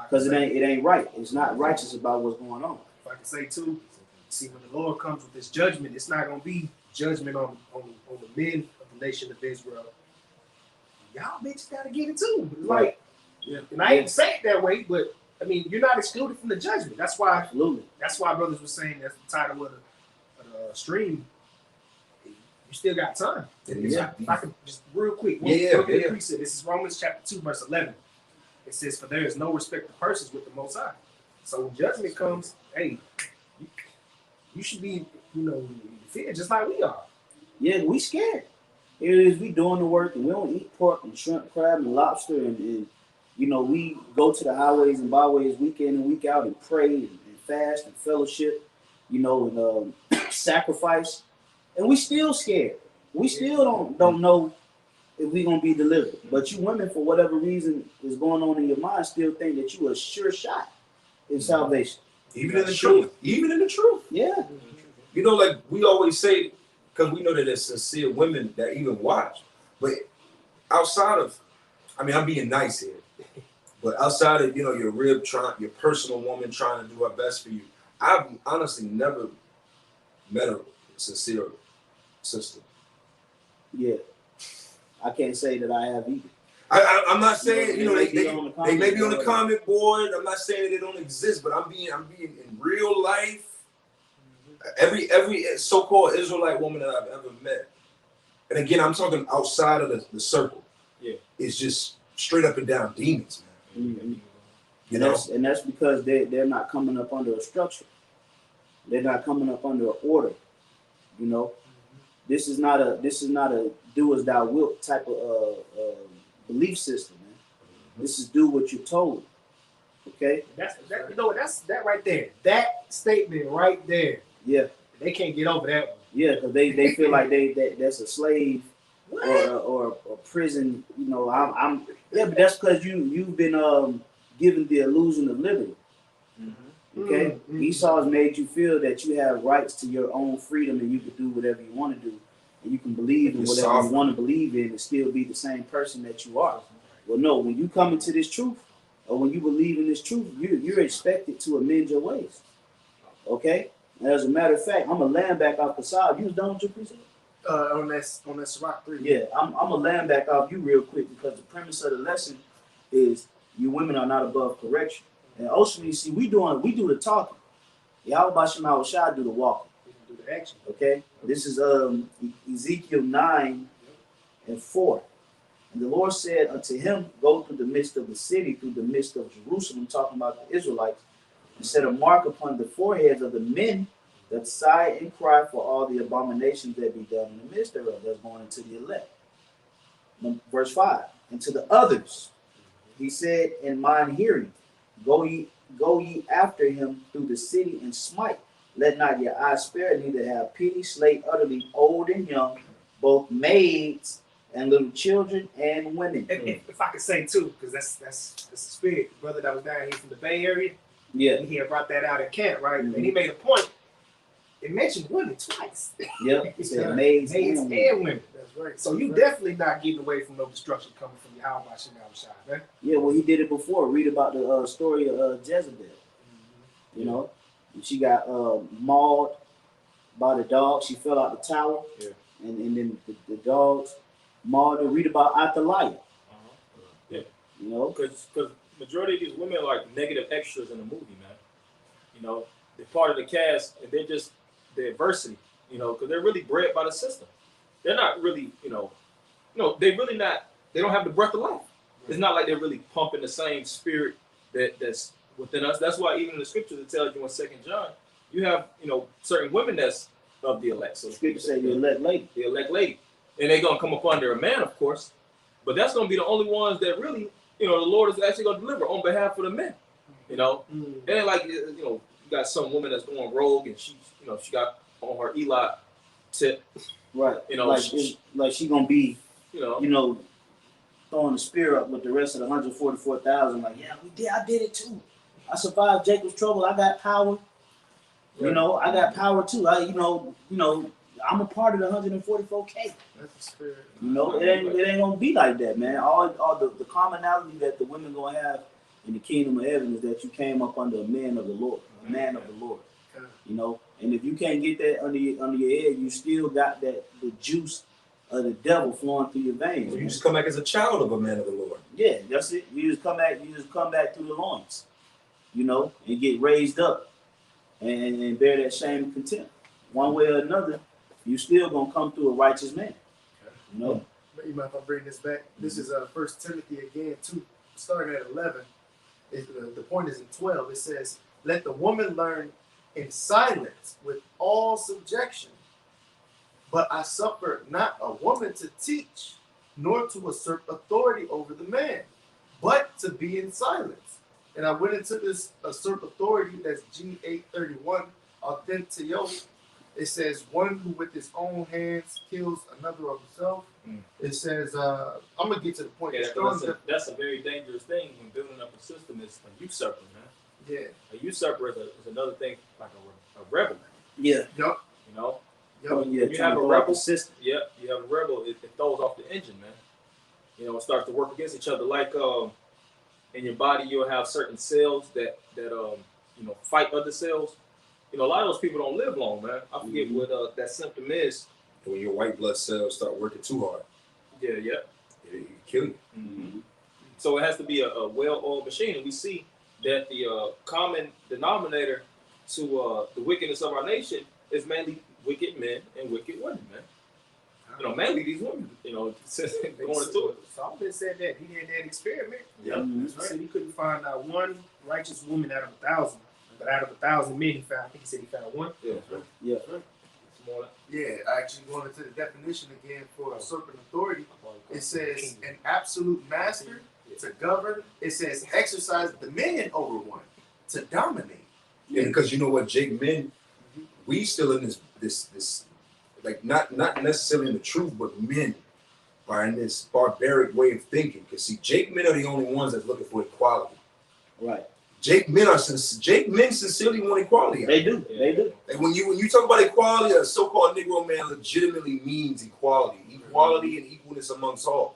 Because it ain't right. It's not righteous about what's going on. If I can say too, see when the Lord comes with this judgment, it's not gonna be judgment on the men of the nation of Israel. Y'all bitches gotta get it too. Like, and I ain't say it that way, but I mean you're not excluded from the judgment. That's why Absolutely. That's why brothers were saying that's the title of the stream. You still got time. Yeah. If I can just real quick. Precept. This is Romans chapter 2, verse 11. It says, "For there is no respect of persons with the Most High." So when judgment comes, hey, you should be, feared just like we are. Yeah, we scared. Here it is, we doing the work, and we don't eat pork and shrimp, crab, and lobster, and we go to the highways and byways week in and week out and pray and fast and fellowship, and sacrifice, and we still scared. We still don't know if we gonna be delivered. But you women, for whatever reason is going on in your mind, still think that you a sure shot in salvation. Even in the truth. Yeah. Like we always say, because we know that there's sincere women that even watch. But outside of, I'm being nice here, but outside of, your personal woman trying to do her best for you, I've honestly never met a sincere sister. Yeah. I can't say that I have either. I'm not saying, they may be on the board. comment board. I'm not saying that they don't exist, but I'm being in real life. Every so-called Israelite woman that I've ever met, and again, I'm talking outside of the circle. Yeah, it's just straight up and down demons, man. Mm-hmm. And that's because they're not coming up under a structure. They're not coming up under an order. This is not a do as thou wilt type of belief system, man. This is do what you're told. Okay. That's that right there. That statement right there. Yeah. They can't get over that one. Yeah, because they feel like that's a slave or a prison. But that's because you've been given the illusion of liberty. Mm-hmm. Okay. Mm-hmm. Esau has made you feel that you have rights to your own freedom and you can do whatever you want to do. and you can believe in You're whatever sovereign. you want to believe in and still be the same person that you are. Well, no, when you come into this truth, or when you believe in this truth, you're expected to amend your ways. Okay? And as a matter of fact, I'm going to land back off the side. You was done with your precept? On that Sirach 3. Yeah, I'm going to land back off you real quick because the premise of the lesson is you women are not above correction. And ultimately, see, we do the talking. Yahweh Shema Shai do the walking. We can do the action. Okay? This is Ezekiel 9:4. And the Lord said unto him, go through the midst of the city, through the midst of Jerusalem, talking about the Israelites, and set a mark upon the foreheads of the men that sigh and cry for all the abominations that be done in the midst thereof. That's going into the elect. Verse 5. And to the others, he said in mine hearing, go ye after him through the city and smite. Let not your eyes spare, neither have pity, slay utterly old and young, both maids and little children and women. If I could say too, because that's the spirit. The brother that was down here from the Bay Area, Yeah, he had brought that out at camp, right? Mhm. And he made a point. It mentioned women twice. yeah. He said maids Maids and and women. women. That's right. So you That's right. definitely not getting away from no destruction coming from Yahweh Shai, man. Yeah, well, he did it before. Read about the story of Jezebel. You know, she got mauled by the dog. She fell out the tower, Yeah. and then the dogs mauled her. Read about Athaliah. Yeah. You know, Because majority of these women are like negative extras in the movie, man. You know, they're part of the cast, and they're just the adversity. You know, because they're really bred by the system. They're not really, they really not. They don't have the breath of life. It's not like they're really pumping the same spirit that's within us. That's why even in the scriptures it tells you in 2 John, you have certain women that's of the elect. So the scripture say the elect lady. the elect lady, and they're gonna come up under a man, of course, but that's gonna be the only ones that really, the Lord is actually gonna deliver on behalf of the men. You know, Mm. and like you got some woman that's going rogue, and she got on her Eli tip, Right. She- like she gonna be, you know. throwing the spear up with the rest of the 144,000. Like, yeah, I did it too. I survived Jacob's trouble. I got power. You know, I got power too. I'm a part of the 144K. That's the spirit. You know, it ain't gonna be like that, man. All the commonality that the women gonna have in the kingdom of heaven is that you came up under a man of the Lord, a man of the Lord. You know, and if you can't get that under your head, you still got the juice of the devil flowing through your veins. You just come back as a child of a man of the Lord. Yeah, that's it. You just come back through the loins, and get raised up and bear that shame and contempt. One way or another, you still gonna come through a righteous man. You know? But even if I bring this back, this is 1 Timothy again, 2, starting at 11. The point is in 12. It says, let the woman learn in silence with all subjection. But I suffer not a woman to teach, nor to usurp authority over the man, but to be in silence. And I went into this usurp authority, that's G831, authentio. It says, one who with his own hands kills another of himself. It says, I'm going to get to the point. Yeah, It's strong that's a very dangerous thing when building up a system. Is a usurper, man. yeah. A usurper is another thing, like a rebel. Yeah. Yup. You know, Oh, yeah. You trying have to a throw out rebel the system. yeah, you have a rebel. It throws off the engine, man. It starts to work against each other. Like in your body, you'll have certain cells that fight other cells. A lot of those people don't live long, man. I forget Mhm. what that symptom is. When your white blood cells start working too hard, Yeah. it can kill you. Mm-hmm. So it has to be a well-oiled machine, and we see that the common denominator to the wickedness of our nation is mainly wicked men and wicked women, man. Mainly these women, going into it. Solomon said that he had that experiment. Yeah, Mhm. He said he couldn't find one righteous woman out of 1,000, but out of 1,000 men, he found. I think he said he found one. Yeah, that's right. Yeah. That's right. It's more like- Yeah, actually going into the definition again for usurping authority, it says an absolute master to govern. It says exercise dominion over one, to dominate. Yeah, because you know what, Jake, men, we still in this like not necessarily in the truth, but men are in this barbaric way of thinking. Because see, Jake men are the only ones that's looking for equality. Right. Jake men sincerely want equality. They do. They do. Like when you talk about equality, a so-called Negro man legitimately means equality and equalness amongst all.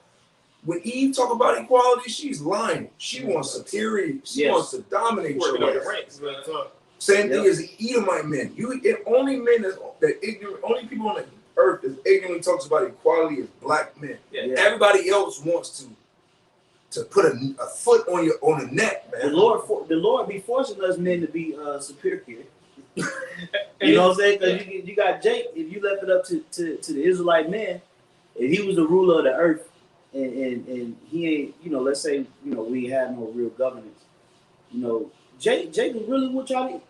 When Eve talk about equality, she's lying. She wants superiority. She wants to dominate Working your on the ass. ranks, man. Same thing as the Edomite men. Only men that ignorant, only people on the earth that ignorantly talks about equality is black men. Yeah. Everybody else wants to put a foot on the neck, man. The Lord be forcing us men to be superior. You know what I'm saying? Because you got Jake. If you left it up to the Israelite man, if he was the ruler of the earth, and he ain't, let's say, we have no real governance, Jake was really what y'all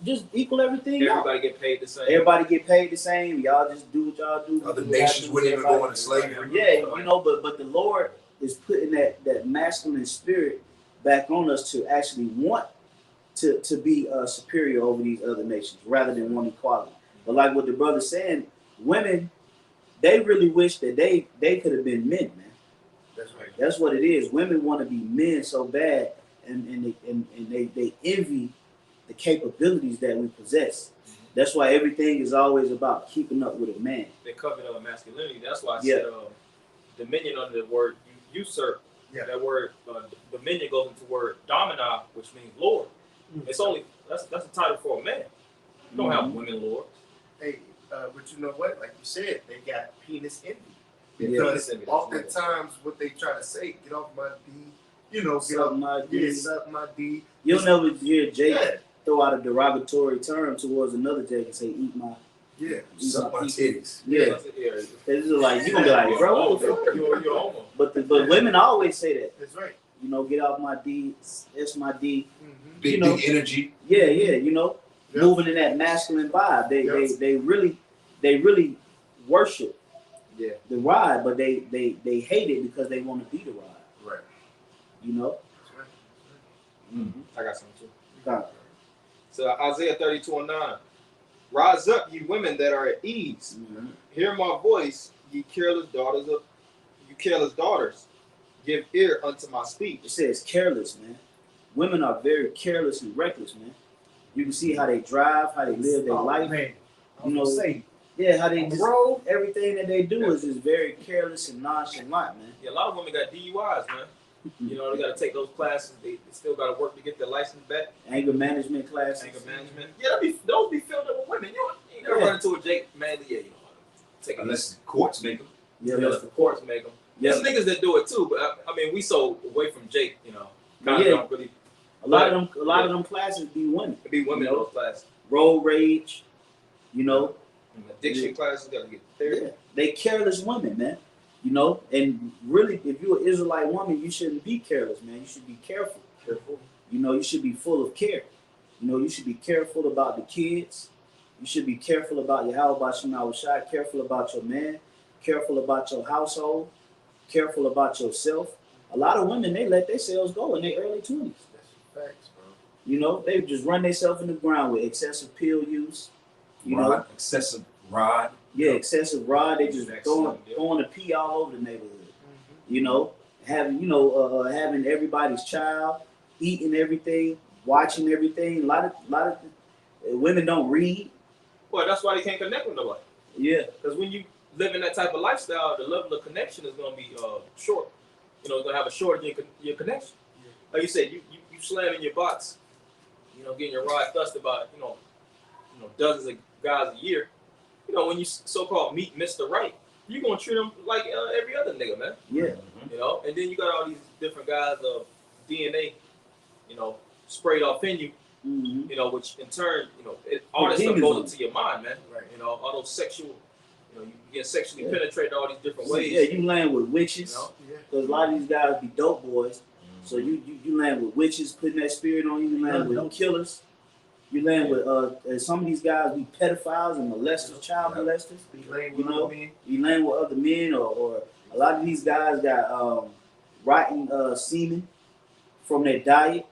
just equal everything out. Everybody get paid the same. Everybody get paid the same. Y'all just do what y'all do. Other nations wouldn't even go into slavery. Yeah, but the Lord is putting that masculine spirit back on us to actually want to be superior over these other nations rather than want equality. But like what the brother's saying, women, they really wish that they could have been men, man. That's right. That's what it is. Women want to be men so bad, and they envy the capabilities that we possess. That's why everything is always about keeping up with a man. They covered masculinity. That's why I Yeah. said dominion under the word usurp. Yeah. That word dominion goes into the word domina, which means lord. It's only that's a title for a man. You don't have women lords. Hey, but you know what? Like you said, they got penis envy. Yeah. Because oftentimes what they try to say, get off my D, Suck my D. suck my D. You'll never hear Jake Yeah, throw out a derogatory term towards another Jake and say, "Eat my." yeah. Suck my titties. Yeah, it's just like you gonna be like, bro, what the fuck? You're homo. But women always say that. That's right. Get off my D. It's my D. Mm-hmm. Big energy. Yeah. Yep. Moving in that masculine vibe. They really worship the ride, but they hate it because they want to be the ride. Right. That's right. I got something too. God. So Isaiah 32:9. Rise up, you women that are at ease. Hear my voice, you careless daughters. Give ear unto my speech. It says careless, man. Women are very careless and reckless, man. You can see how they drive, how they live their life. Man, Say, how they just everything that they do is just very careless and nonchalant, man. Yeah, a lot of women got DUIs, man. They got to take those classes. They still got to work to get their license back. Anger management classes. Anger management. Yeah, those be filled up with women. You never run into a Jake Manley. Yeah, take Unless the courts make them. Yeah, unless the courts make them. There's niggas that do it too, but I mean, we so away from Jake, kind of don't really. A lot of them classes be women. It be women in those classes. Road rage, Addiction classes, got to get therapy. Yeah, they careless women, man. And really, if you're an Israelite woman, you shouldn't be careless, man. You should be careful. You should be full of care. You should be careful about the kids. You should be careful about your house, about Shemawashai, careful about your man, careful about your household, careful about yourself. A lot of women, they let themselves go in their early 20s. That's facts, bro. They just run themselves in the ground with excessive pill use. Excessive rod. Yeah, excessive rod. They just throwing the pee all over the neighborhood. Having everybody's child, eating everything, watching everything. A lot of women don't read. Well, that's why they can't connect with nobody. Yeah, because when you live in that type of lifestyle, the level of connection is going to be short. It's going to have a shortage in your connection. Like you said, you slamming your box, getting your rod dust about, dozens of guys a year. When you so-called meet Mr. Right, you're going to treat them like every other nigga, man. Yeah. And then you got all these different guys of DNA, sprayed off in you, which in turn, all that stuff goes into your mind, man. Right. All those sexual, you get sexually penetrated all these different ways. Yeah, you land with witches. Yeah. Because a lot of these guys be dope boys. So you land with witches putting that spirit on you. You land with killers. You land with some of these guys be pedophiles and molesters, child molesters. You land with other men, or a lot of these guys got rotten semen from their diet.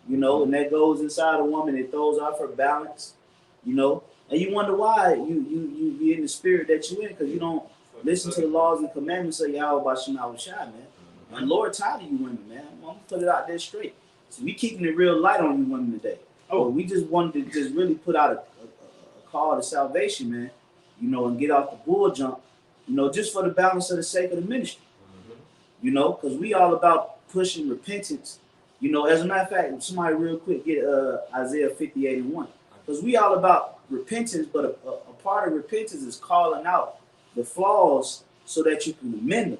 And that goes inside a woman. It throws off her balance. And you wonder why you be in the spirit that you in, because you don't listen to the laws and commandments of Yahweh by Shemawashai, man. And Lord tired of you women, man. I'm gonna put it out there straight. So we keeping it real light on you women today. Oh. We just wanted to just really put out a call to salvation, man. You know, and get off the bull jump. You know, just for the balance of the sake of the ministry. You know, because we all about pushing repentance. You know, as a matter of fact, somebody real quick get Isaiah 58:1. Because we all about repentance, but a part of repentance is calling out the flaws so that you can amend them.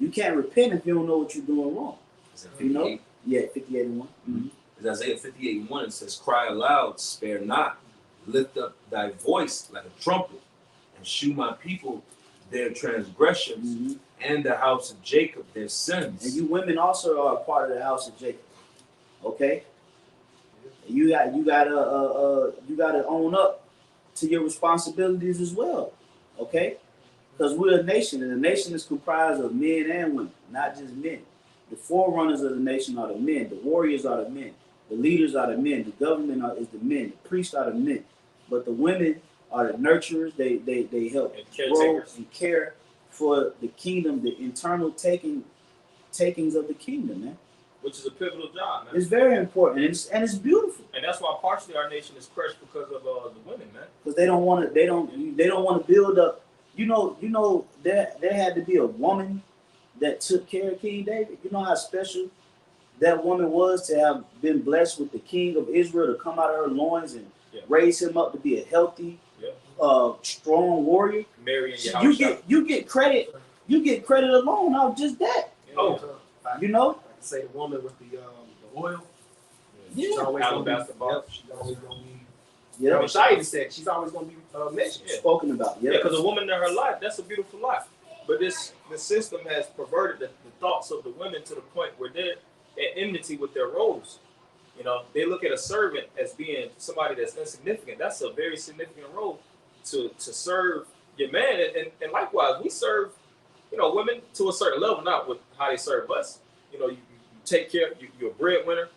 You can't repent if you don't know what you're doing wrong. You know? Yeah, 58:1. Mm-hmm. It's Isaiah 58:1. It says, "Cry aloud, spare not, lift up thy voice like a trumpet, and shew my people their transgressions, Mm-hmm. and the house of Jacob their sins." And you women also are a part of the house of Jacob. Okay? You gotta own up to your responsibilities as well. Okay? Because we're a nation, and the nation is comprised of men and women, not just men. The forerunners of the nation are the men, the warriors are the men, the leaders are the men, the government is the men, the priests are the men. But the women are the nurturers, they help And grow caretakers. and care for the kingdom, the internal takings of the kingdom, man. Which is a pivotal job, man. It's very important, and it's beautiful. And that's why partially our nation is crushed because of the women, man. Because they don't want to build up. You know, there had to be a woman that took care of King David. You know how special that woman was to have been blessed with the king of Israel to come out of her loins and raise him up to be a healthy, strong warrior. Mary and So Yahusha. you get credit. You get credit alone off just that. Oh, You know. Like I say, the woman with the oil. Yeah. She's always gonna be, Alabaster box. yep, she's always gonna be. Yeah. Yeah, Shai said she's always gonna be mentioned. Yeah. Spoken about. Yeah, because a woman in her life, that's a beautiful life. But the system has perverted the thoughts of the women to the point where they're at enmity with their roles. You know, they look at a servant as being somebody that's insignificant. That's a very significant role to serve your man. And likewise, we serve, you know, women to a certain level, not with how they serve us. You know, you take care, you're a breadwinner.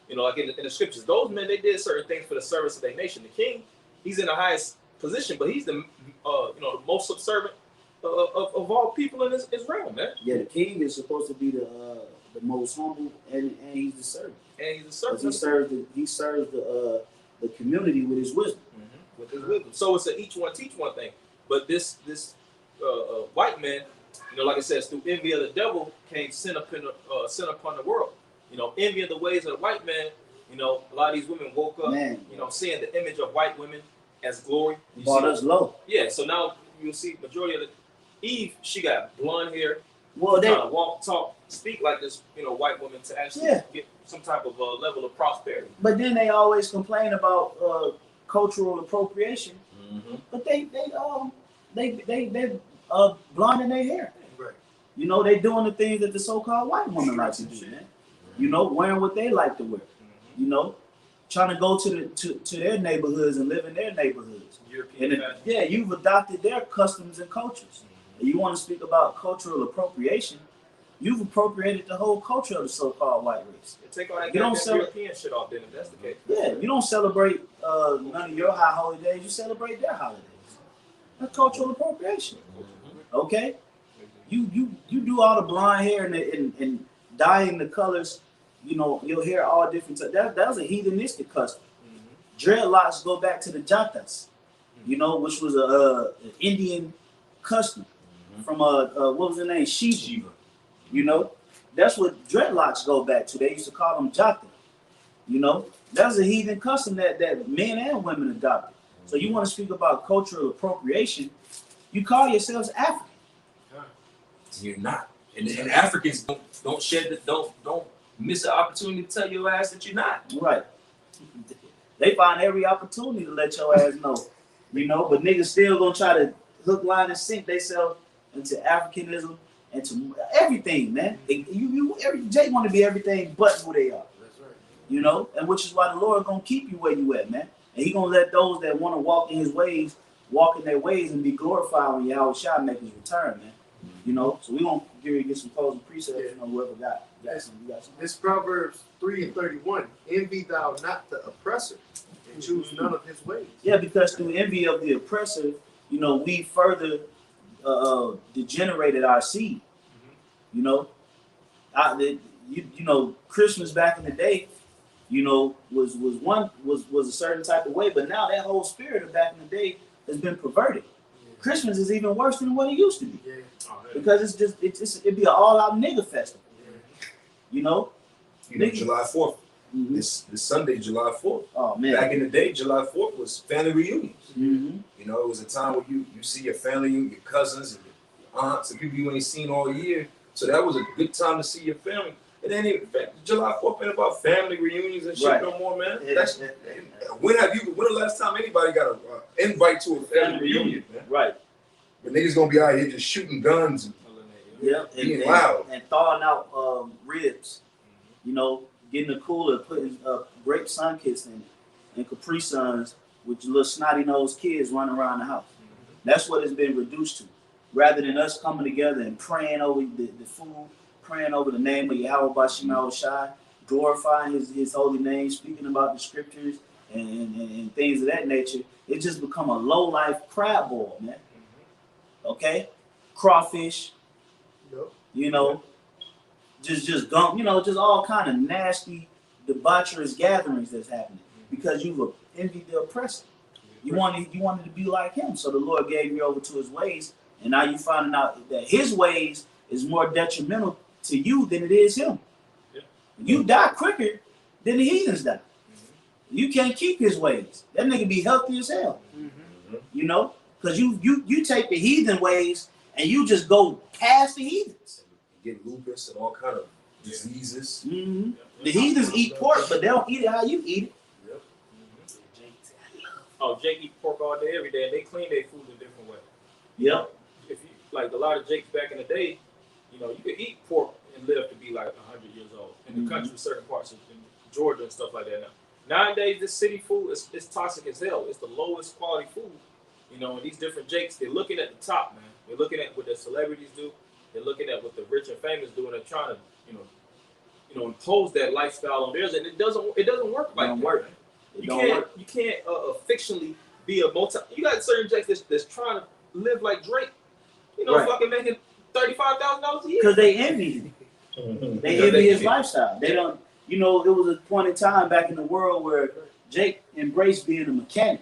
You know, like in the scriptures, those men, they did certain things for the service of their nation. The king, he's in the highest position, but he's the the most subservient of all people in his realm, man. Yeah, the king is supposed to be the most humble, and he's the servant. And he's a 'Cause servant he serves the community with his wisdom. with his wisdom. So it's a each one teach one thing. But this white man, you know, like it says, through envy of the devil came sin upon the world. You know, envy of the ways of the white man. You know, a lot of these women woke up, Man, you know, seeing the image of white women as glory. You brought see- us low. Yeah, so now you'll see majority of the Eve, she got blonde hair, Well, they trying to walk, talk, speak like this, you know, white woman to actually Yeah. get some type of level of prosperity. but then they always complain about cultural appropriation. Mhm. But they blonding their hair. Right. You know, they doing the things that the so-called white woman likes to do, man. You know, wearing what they like to wear. You know, trying to go to their neighborhoods and live in their neighborhoods. European And fashion. yeah, you've adopted their customs and cultures. And you want to speak about cultural appropriation? You've appropriated the whole culture of the so-called white race. Yeah, take all that You don't goddamn sell- European shit off then if that's the case. Yeah, you don't celebrate none of your high holidays. You celebrate their holidays. That's cultural appropriation. Okay, you do all the blonde hair and dyeing the colors. You know, your hair all different. That was a heathenistic custom. Dreadlocks go back to the Jatas, you know, which was an Indian custom from what was the name? Shiva. You know, that's what dreadlocks go back to. They used to call them Jata. You know, that's a heathen custom that men and women adopted. So you want to speak about cultural appropriation? You call yourselves African. You're not. And Africans don't miss an opportunity to tell your ass that you're not. Right. They find every opportunity to let your ass know, you know, but niggas still gonna try to hook, line, and sink themselves into Africanism and to everything, man. Jay want to be everything but who they are, That's right. you know, and which is why the Lord gonna keep you where you at, man. And he gonna let those that want to walk in his ways, walk in their ways and be glorified when Yahweh Shah make his return, man. You know, so we gonna get some closing precepts, you know, whoever got some, you got some. This Proverbs 3:31. Envy thou not the oppressor, and choose none of his ways. Yeah, because through envy of the oppressor, you know, we further degenerated our seed. You know, you know, Christmas back in the day, you know, was a certain type of way, but now that whole spirit of back in the day has been perverted. Christmas is even worse than what it used to be Yeah. because it'd be an all-out nigga festival, you know. You know, July 4th. Mhm. This Sunday, July 4th. Oh man. Back in the day, July 4th was family reunions. Mhm. You know, it was a time where you see your family, your cousins, and your aunts, and people you ain't seen all year. So that was a good time to see your family. And then July 4th ain't about family reunions and shit Right. no more, man. Yeah. When the last time anybody got an invite to a family reunion, man? Right. But niggas gonna be out here just shooting guns and Yeah. being loud. And thawing out ribs. You know, getting a cooler, putting grape sun kits and Capri Suns with your little snotty nosed kids running around the house. That's what it's been reduced to. Rather than us coming together and praying over the food, praying over the name of Yahweh Bashim Shai, glorifying his holy name, speaking about the scriptures and things of that nature, it just become a low life crab boil, man. Okay? Crawfish, Yep. you know, just gum, you know, just all kind of nasty, debaucherous gatherings that's happening because you've envied the oppressor. You wanted to be like him, so the Lord gave you over to his ways, and now you finding out that his ways is more detrimental to you than it is him. Yeah. You die quicker than the heathens die. You can't keep his ways. That nigga be healthy as hell. You know, because you take the heathen ways and you just go past the heathens. get lupus and all kind of diseases. Mm-hmm. The heathens eat pork, but they don't eat it how you eat it. Yep. Oh, Jake eat pork all day, every day, and they clean their food a different way. Yep. If you like a lot of Jakes back in the day, you know, you could eat pork and live to be like 100 years old in the country, certain parts of in Georgia and stuff like that. Nowadays, this city food is toxic as hell. It's the lowest quality food. You know, and these different Jakes, they're looking at the top, man. They're looking at what the celebrities do. They're looking at what the rich and famous do, and they're trying to, impose that lifestyle on theirs, and it doesn't work like that. Work. You can't fictionally be a multi. You got certain Jakes that's trying to live like Drake. Right. Fucking making $35,000 a year. Because they envy him. They envy his lifestyle. They don't. You know, there was a point in time back in the world where Jake embraced being a mechanic.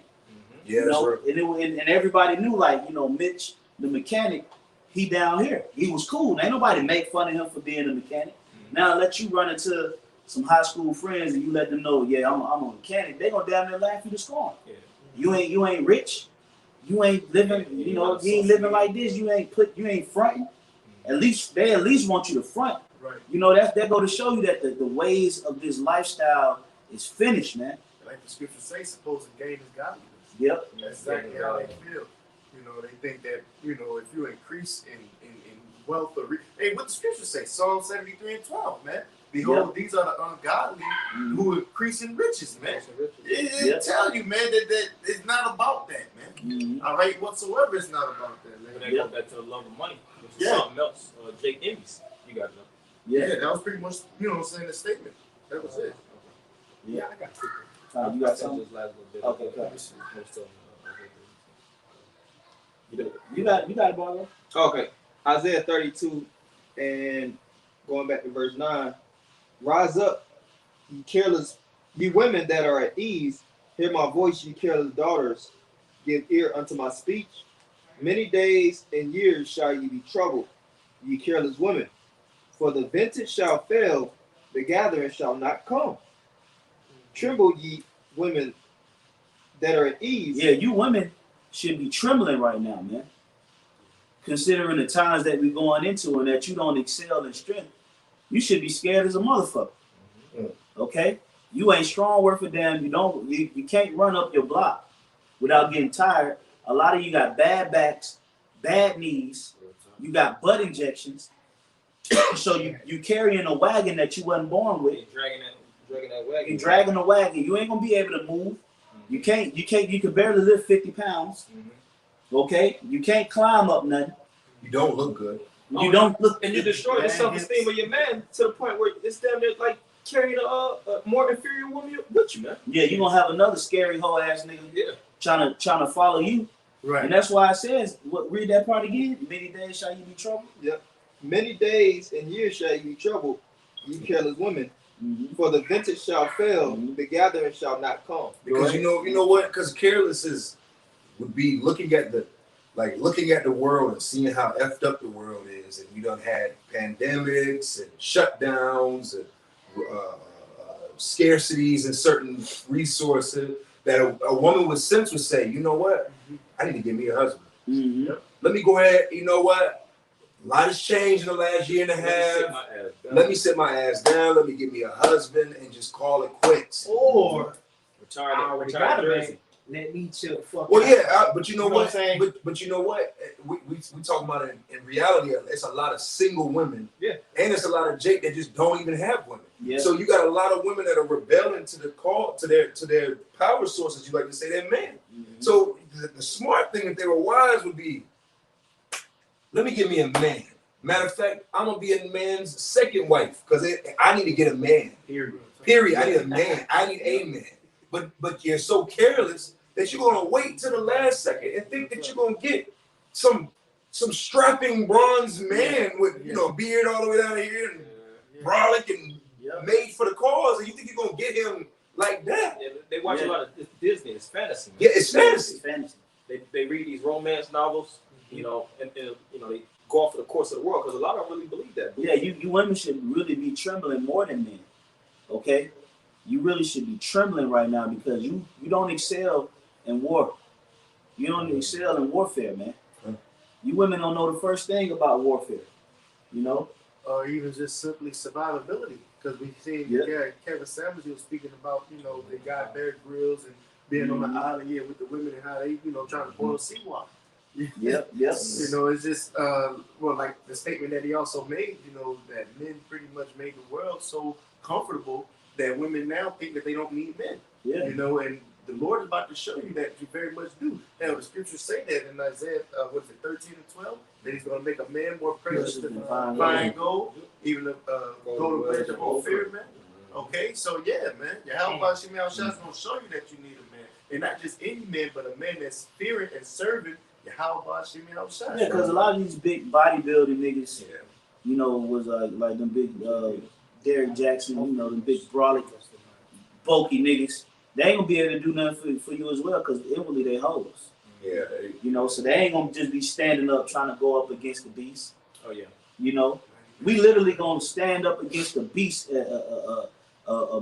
Yeah, You know, that's right. and everybody knew, like, Mitch, the mechanic, he down here. He was cool. Ain't nobody make fun of him for being a mechanic. Now let you run into some high school friends and you let them know, yeah, I'm a mechanic. They gonna down there laugh you to scorn. Yeah. You ain't rich. You ain't living. You ain't living like this. You ain't fronting. At least they want you to front. Right. That go to show you that the ways of this lifestyle is finished, man. Like the scriptures say, supposed to gain is godliness. Yep. That's exactly how they feel. They think that, if you increase in wealth or hey, what the scriptures say? Psalm 73:12, man. Behold, these are the ungodly who increase in riches, man. It tell you, man, that it's not about that, man. Mm-hmm. All right, whatsoever, it's not about that, And man. they go back to the love of money, which is Yeah. something else. Jake envies. You got to know. Yeah, that was pretty much, saying the statement. That was it. Yeah. I got two. You got something? Just last little bit. Okay, go. Most of them, You got it, Barlow. Okay, Isaiah 32, and going back to verse 9. Rise up, ye careless, ye women that are at ease. Hear my voice, ye careless daughters. Give ear unto my speech. Many days and years shall ye be troubled, ye careless women. For the vintage shall fail, the gathering shall not come. Tremble, ye women that are at ease. Yeah, you women should be trembling right now, man. Considering the times that we're going into and that you don't excel in strength, you should be scared as a motherfucker. Okay? You ain't strong worth a damn. You can't run up your block without getting tired. A lot of you got bad backs, bad knees, you got butt injections. So you carrying a wagon that you wasn't born with. dragging that wagon. You dragging a wagon. You ain't gonna be able to move. You can barely lift 50 pounds. Okay? You can't climb up nothing. You don't look good. You don't look. And you destroy the self-esteem of your man to the point where it's damn near like carrying a more inferior woman with you, man. Yeah, you're gonna have another scary whole ass nigga trying to follow you. Right. And that's why it says, read that part again. Many days shall you be troubled. Many days and years shall you be troubled, ye careless women. Mhm. For the vintage shall fail, Mhm. the gathering shall not come. Because you know what? Because careless would be looking at the world and seeing how effed up the world is, and we done had pandemics and shutdowns and scarcities in certain resources that a woman with sense would say, you know what? I need to get me a husband. Mhm. Let me go ahead. You know what? A lot has changed in the last year and a half. Let me sit my ass down. Let me get me a husband and just call it quits. Or I Retired, already retired got a Jersey. man. Let me chill the fuck Well, out. yeah, but you know You know what? what I'm saying? But you know what? We talking about it in reality. It's a lot of single women. Yeah. And it's a lot of Jake that just don't even have women. Yeah. So you got a lot of women that are rebelling to the call to their power sources. You like to say they're men. Mhm. So the smart thing, if they were wise, would be, let me get me a man. Matter of fact, I'm gonna be a man's second wife because I need to get a man. Period. I need a man. I need a man. But you're so careless that you're gonna wait till the last second and think that you're gonna get some strapping bronze man with beard all the way down here and brolic and made for the cause, and you think you're gonna get him like that? Yeah, they watch a lot of Disney. It's fantasy. Man. Yeah, it's fantasy. It's fantasy. They read these romance novels, you know, and they go off for the course of the world because a lot of them really believe that. Yeah, you women should really be trembling more than men. Okay? You really should be trembling right now because you don't excel in war. You don't excel in warfare, man. You women don't know the first thing about warfare. You know? Or even just simply survivability. Because we see Kevin Samuels, he was speaking about, the guy Bear Grylls and being on the island here with the women and how they, trying to boil seawater. Yep. It's just, like the statement that he also made, that men pretty much made the world so comfortable that women now think that they don't need men. Yeah. And the Lord is about to show you that you very much do. Now, the scriptures say that in Isaiah, 13 and 12, that he's going to make a man more precious than fine gold, even the golden wedge of Ophir, man. Okay, so yeah, man. Yahweh Shemi is going to show you that you need a man. And not just any man, but a man that's fearing and serving Yahweh Shemi Shai. Yeah, because a lot of these big bodybuilding niggas, was like them big Derek Jackson, them big brolic, bulky niggas. They ain't gonna be able to do nothing for you as well because inwardly they hoes. Yeah. So they ain't gonna just be standing up trying to go up against the beast. Oh yeah. We literally gonna stand up against the beast, a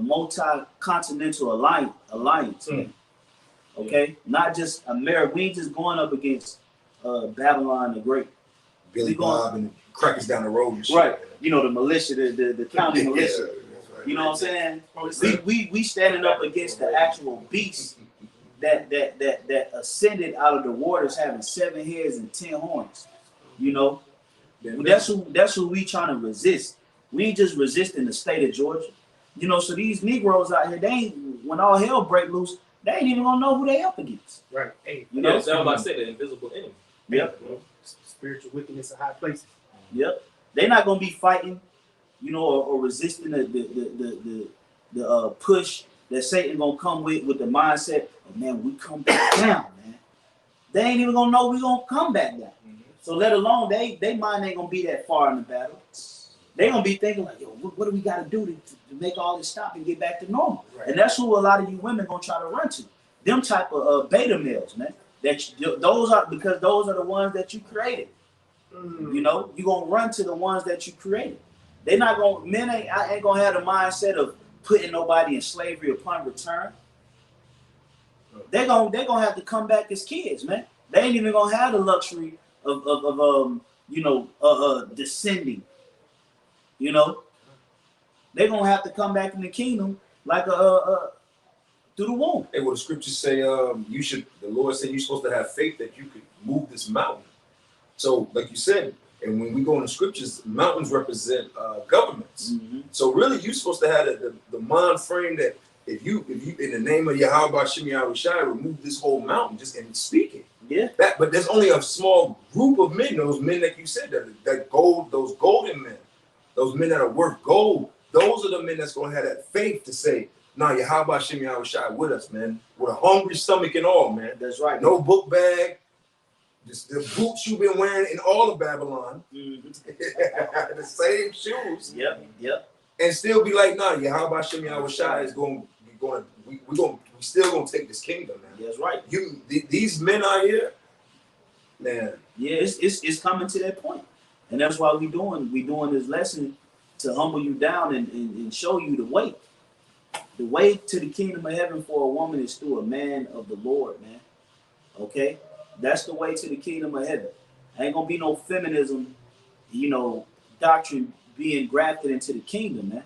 multi-continental alliance. Man. Okay, not just America. We ain't just going up against Babylon the Great. Billy Bob and crackers down the road and shit. Right. The militia, the county militia. You know what I'm saying? We standing up against the actual beast that ascended out of the waters, having 7 heads and 10 horns. That's who we trying to resist. We ain't just resisting the state of Georgia. So these Negroes out here, they ain't, when all hell break loose, they ain't even gonna know who they up against. Right. Hey, That's what I said, the invisible enemy. Yep. Spiritual wickedness in high places. Yep. They're not gonna be fighting, or resisting the push that Satan gonna come with the mindset of, man, we come back down, man. They ain't even gonna know we gonna come back down. So let alone they mind ain't gonna be that far in the battle. They gonna be thinking like, yo, what do we gotta do to make all this stop and get back to normal? Right. And that's who a lot of you women gonna try to run to. Them type of beta males, man. Those are the ones that you created. You gonna run to the ones that you created. They not gonna ain't gonna have the mindset of putting nobody in slavery upon return. They gonna have to come back as kids, man. They ain't even gonna have the luxury of descending. They're gonna have to come back in the kingdom like through the womb. Hey, well, the scriptures say the Lord said you're supposed to have faith that you could move this mountain. So, like you said, and when we go in the scriptures, mountains represent governments. Mm-hmm. So really, you're supposed to have the mind frame that if you in the name of Yahweh Shemi Shai, remove this whole mountain just and speak it. Yeah. But there's only a small group of men, those men like you said, that those golden men, those men that are worth gold. Those are the men that's gonna have that faith to say, "Nah, Yahweh Shemi Shai with us, man, with a hungry stomach and all, man." That's right. No book bag. Just the boots you've been wearing in all of Babylon, Mm-hmm. the same shoes, Yep. and still be like, nah, Yahweh Shem Yahweh Shai is we still gonna take this kingdom, man. That's right. These men out here, man. Yeah, it's coming to that point, and that's why we doing this lesson to humble you down and show you the way. The way to the kingdom of heaven for a woman is through a man of the Lord, man. Okay, that's the way to the kingdom of heaven. Ain't gonna be no feminism, doctrine being grafted into the kingdom, man.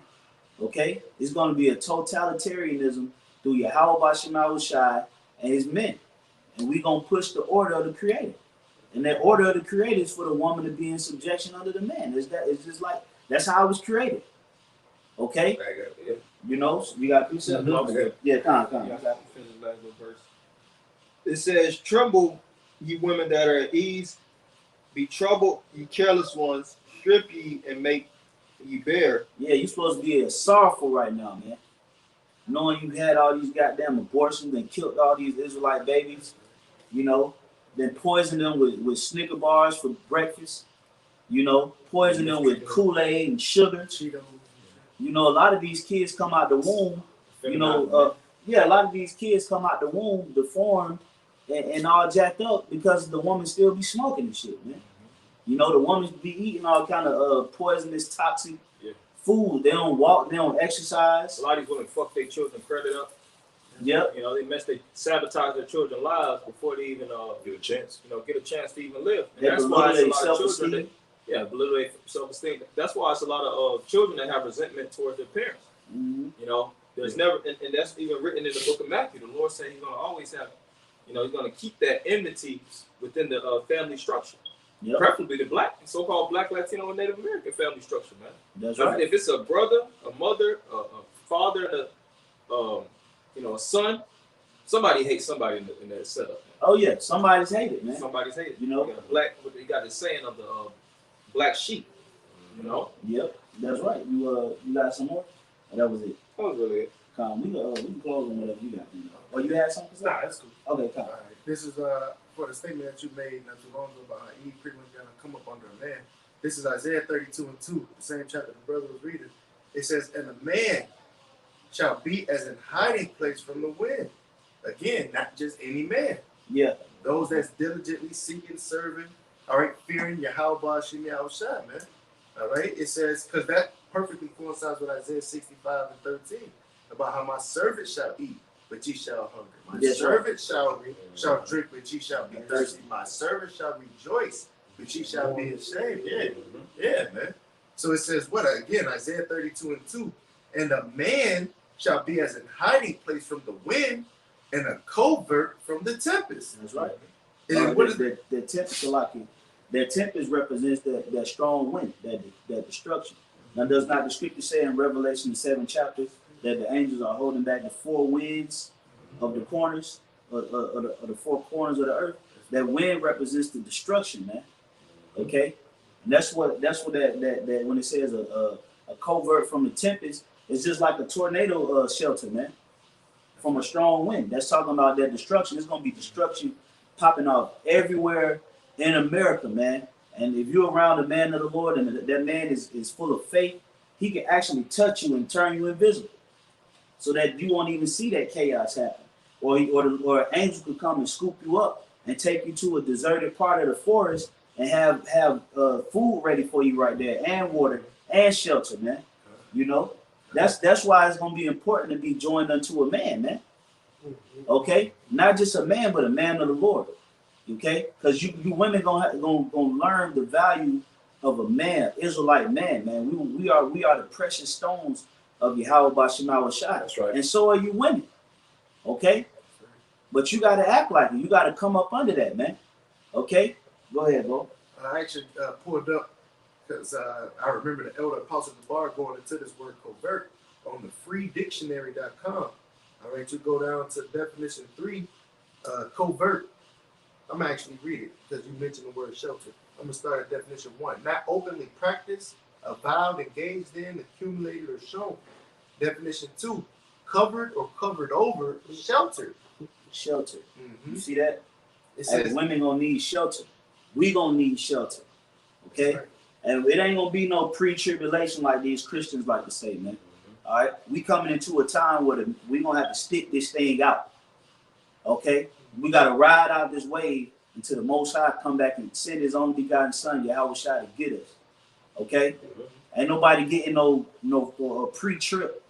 Okay, it's gonna be a totalitarianism through Yahweh Bashem Yahushai and his men, and we gonna push the order of the Creator. And that order of the Creator is for the woman to be in subjection under the man. It's just like that's how it was created. Okay, you got a piece of yeah, come on. Yeah, I got to finish the last little verse. It says, "Tremble, ye women that are at ease. Be troubled, ye careless ones. Strip ye and make ye bare." Yeah, you're supposed to be sorrowful right now, man. Knowing you had all these goddamn abortions and killed all these Israelite babies, then poisoned them with Snicker bars for breakfast, poison them with Kool-Aid and sugar. Cheetos. A lot of these kids come out the womb, a lot of these kids come out the womb deformed and all jacked up because the woman still be smoking and shit, man. The women be eating all kind of poisonous, toxic food. They don't walk, they don't exercise. A lot of these women fuck their children credit up. Yep. They sabotage their children's lives before they even Get a chance. get a chance to even live. And They that's why belittle it's a their lot of children self-esteem. belittle their self-esteem. That's why it's a lot of children that have resentment towards their parents. Mm-hmm. There's never, and that's even written in the book of Matthew. The Lord said he's going to always have, he's going to keep that enmity within the family structure. Yep. Preferably the black, so-called black, Latino, and Native American family structure, man. That's Now, right. if it's a brother, a mother, a father, and a son, somebody hates somebody in that setup. Man. Oh yeah, somebody's hated, man. Somebody's hated. You know? You got the saying of the black sheep. Yep, that's right. You got some more? Oh, that was it. That was really it. Come, we can close on whatever you got. Oh, you had something? Nah, that's cool. Okay, come. All right. This is for the statement that you made not too long ago about how Eve pretty much gonna come up under a man. This is Isaiah 32:2, the same chapter the brother was reading. It says, "And a man shall be as an hiding place from the wind." Again, not just any man. Yeah. Those that's diligently seeking, serving, all right, fearing Yahweh Shem Yahushai, man. All right, it says, because that perfectly coincides with Isaiah 65:13 about how my servant shall eat, but ye shall hunger. My Yes, servant shall drink, but ye shall be thirsty. My servant shall rejoice, but ye shall be ashamed. Yeah, man. So it says, what again? Isaiah 32:2, and a man shall be as an hiding place from the wind, and a covert from the tempest. That's right. And what is the tempest, Salaki? That tempest represents that strong wind, that destruction. Now, does not the scripture say in Revelation 7 chapter that the angels are holding back the four winds of the corners, of the four corners of the earth? That wind represents the destruction, man. Okay, and that's what that when it says a covert from the tempest, it's just like a tornado shelter, man. From a strong wind. That's talking about that destruction. It's gonna be destruction popping off everywhere in America, man. And if you're around a man of the Lord and that man is full of faith, he can actually touch you and turn you invisible, so that you won't even see that chaos happen. Or an angel could come and scoop you up and take you to a deserted part of the forest and have food ready for you right there, and water and shelter, man. That's why it's gonna be important to be joined unto a man. Okay, not just a man, but a man of the Lord. Okay, because you women gonna learn the value of a man, Israelite man. We are the precious stones of Yahweh Bashem Yahushai. That's right. And so are you women. Okay, but you gotta act like it. You gotta come up under that, man. Okay, go ahead, bro. I actually pulled up because I remember the elder apostle Gabar going into this word covert on the freedictionary.com. All right, you go down to definition 3, covert. I'm gonna actually read it because you mentioned the word shelter. I'm gonna start at definition 1. Not openly practiced, avowed, engaged in, accumulated, or shown. Definition 2, covered or covered over, sheltered. Shelter. Mm-hmm. You see that? It As says, women gonna need shelter. We gonna need shelter. Okay? Right. And it ain't gonna be no pre-tribulation like these Christians like to say, man. All right, we coming into a time where we gonna have to stick this thing out. Okay, we gotta ride out this wave until the Most High come back and send His only begotten Son, Yahweh Shai, to get us. Okay, ain't nobody getting no pre-trip.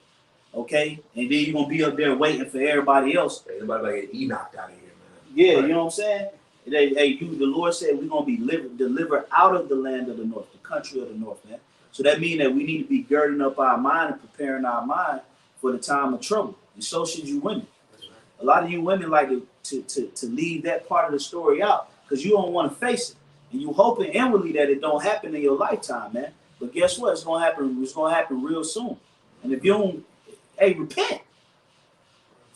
Okay, and then you gonna be up there waiting for everybody else. Ain't nobody like Enoch out of here, man. Yeah, Right. you know what I'm saying? The Lord said we're gonna be delivered out of the land of the north, the country of the north, man. So that means that we need to be girding up our mind and preparing our mind for the time of trouble. And so should you women. A lot of you women like to leave that part of the story out because you don't want to face it. And you hoping inwardly that it don't happen in your lifetime, man. But guess what? It's gonna happen. It's gonna happen real soon. And if you don't, hey, repent.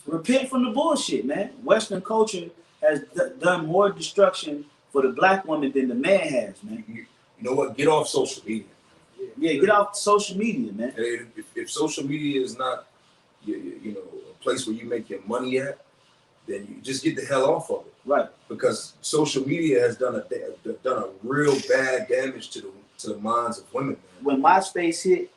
Repent from the bullshit, man. Western culture has done more destruction for the black woman than the man has, man. You know what? Get off social media. Yeah, get off social media, man. And if social media is not, you know, a place where you make your money at, then you just get the hell off of it. Right. Because social media has done a real bad damage to the minds of women, man. When MySpace hit,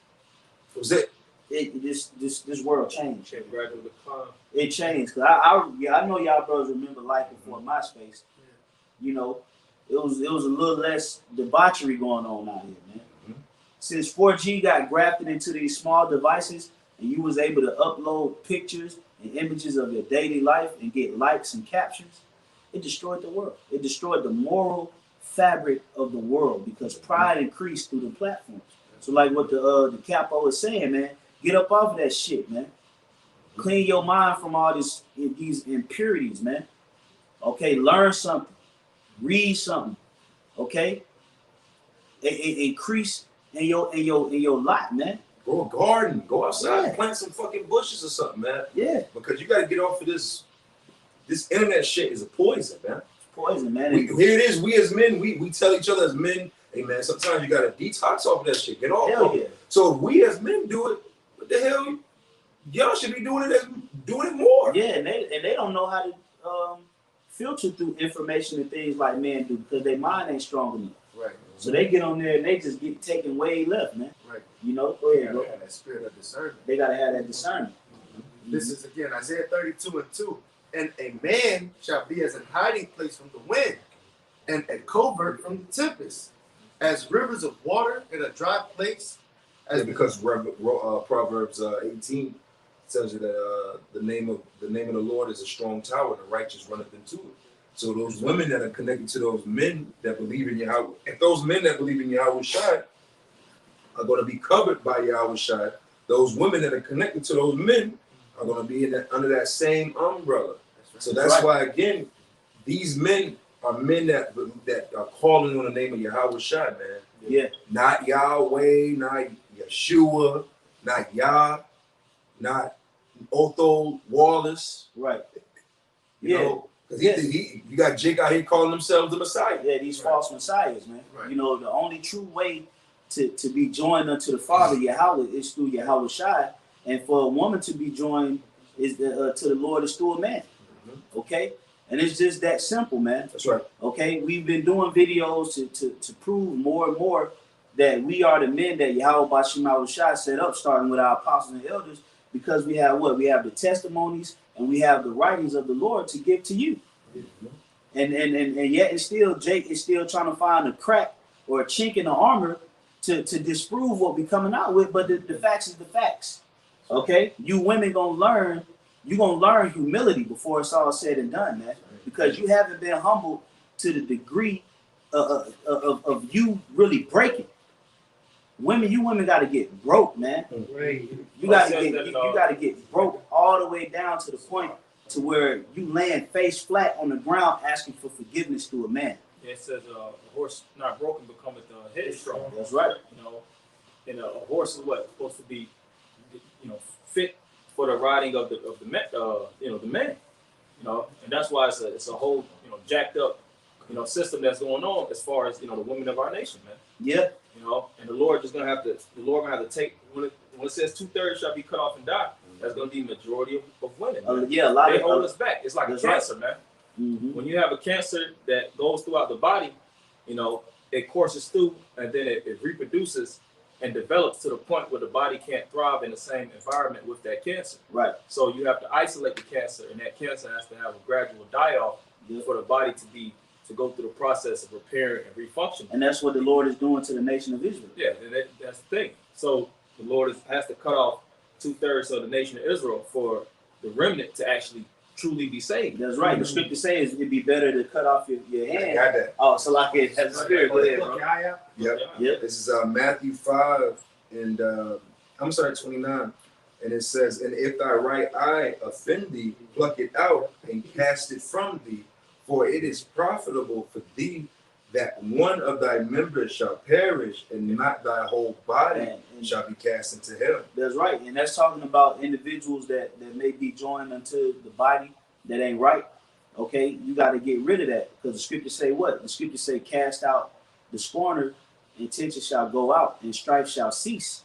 Was it? this world changed. Can't graduate decline. It changed. Cause I know y'all brothers remember life before MySpace. You know, it was a little less debauchery going on out here, man. Mhm. Since 4G got grafted into these small devices and you was able to upload pictures and images of your daily life and get likes and captions, it destroyed the world. It destroyed the moral fabric of the world because pride increased through the platforms. So like what the capo is saying, man, get up off of that shit, man. Clean your mind from all these impurities, man. Okay, learn something, read something. Okay, increase in your lot, man. Grow a garden. Go outside Yeah. and plant some fucking bushes or something, man. Yeah, Because you got to get off of this. This internet shit is a poison, man. poison, man. Here it is. We as men, we tell each other as men, hey man, sometimes you gotta detox off of that shit. Get off Hell of it. yeah. So if we as men do it, what the hell? Y'all should be doing it more. Yeah, and they don't know how to filter through information and things like men do because their mind ain't strong enough. Right. So they get on there and they just get taken way left, man. Right. You know, go ahead, bro. Yeah, that spirit of discernment. They gotta have that discernment. This is again Isaiah 32:2. And a man shall be as an hiding place from the wind, and a covert from the tempest, as rivers of water in a dry place. Yeah, because Proverbs 18 tells you that the name of the Lord is a strong tower, and the righteous runneth into it. So those women that are connected to those men that believe in Yahweh, if those men that believe in Yahweh Shai are going to be covered by Yahweh Shai, those women that are connected to those men are going to be under that same umbrella. So that's why, again, these men are men that are calling on the name of Yahweh Shai, man. Yeah. Not Yahweh, not Yeshua, not Yah, not Otho Wallace. Right. You know, because you got Jake out here calling themselves the Messiah. Yeah, these false messiahs, man. Right. You know, the only true way to be joined unto the Father, Yahweh, is through Yahweh Shai. And for a woman to be joined is to the Lord is through a man. Okay? And it's just that simple, man. That's right. Okay? We've been doing videos to prove more and more that we are the men that Yahweh Bashim Shai set up, starting with our apostles and elders, because we have what? We have the testimonies and we have the writings of the Lord to give to you. And yet it's still, Jake is still trying to find a crack or a chink in the armor to disprove what we're coming out with, but the facts is the facts. Okay? You women gonna learn, you're gonna learn humility before it's all said and done, man. Because you haven't been humbled to the degree of you really breaking. You women gotta get broke, man. Right. You gotta get broke all the way down to the point to where you land face flat on the ground asking for forgiveness to a man. Yeah, it says a horse not broken becometh headstrong. That's right. You know, and a horse is what supposed to be, you know, fit for the riding of the man, the man. You know, and that's why it's a whole jacked up system that's going on as far as the women of our nation, man. Yeah. You know, and the Lord gonna have to take when it says 2/3 shall be cut off and die. That's gonna be majority of women. Yeah, a lot They of hold us back. It's like a that's right. cancer, man. Mhm. When you have a cancer that goes throughout the body, it courses through, and then it reproduces and develops to the point where the body can't thrive in the same environment with that cancer. Right. So you have to isolate the cancer, and that cancer has to have a gradual die-off for the body to go through the process of repairing and refunctioning. And that's what the Lord is doing to the nation of Israel. Yeah, that's the thing. So the Lord has to cut off 2/3 of the nation of Israel for the remnant to actually truly be saved. That's right. The scripture says it'd be better to cut off your I hand. got that. Oh, so like it has the spirit. Go ahead, bro. Yep. Yep. This is Matthew 5 and I'm sorry, 29. And it says, and if thy right eye offend thee, pluck it out and cast it from thee, for it is profitable for thee that one of thy members shall perish, and not thy whole body And shall be cast into hell. that's right. And that's talking about individuals that may be joined unto the body that ain't right. Okay, you got to get rid of that, because the scripture say what? The scripture say, cast out the scorner, and tension shall go out, and strife shall cease.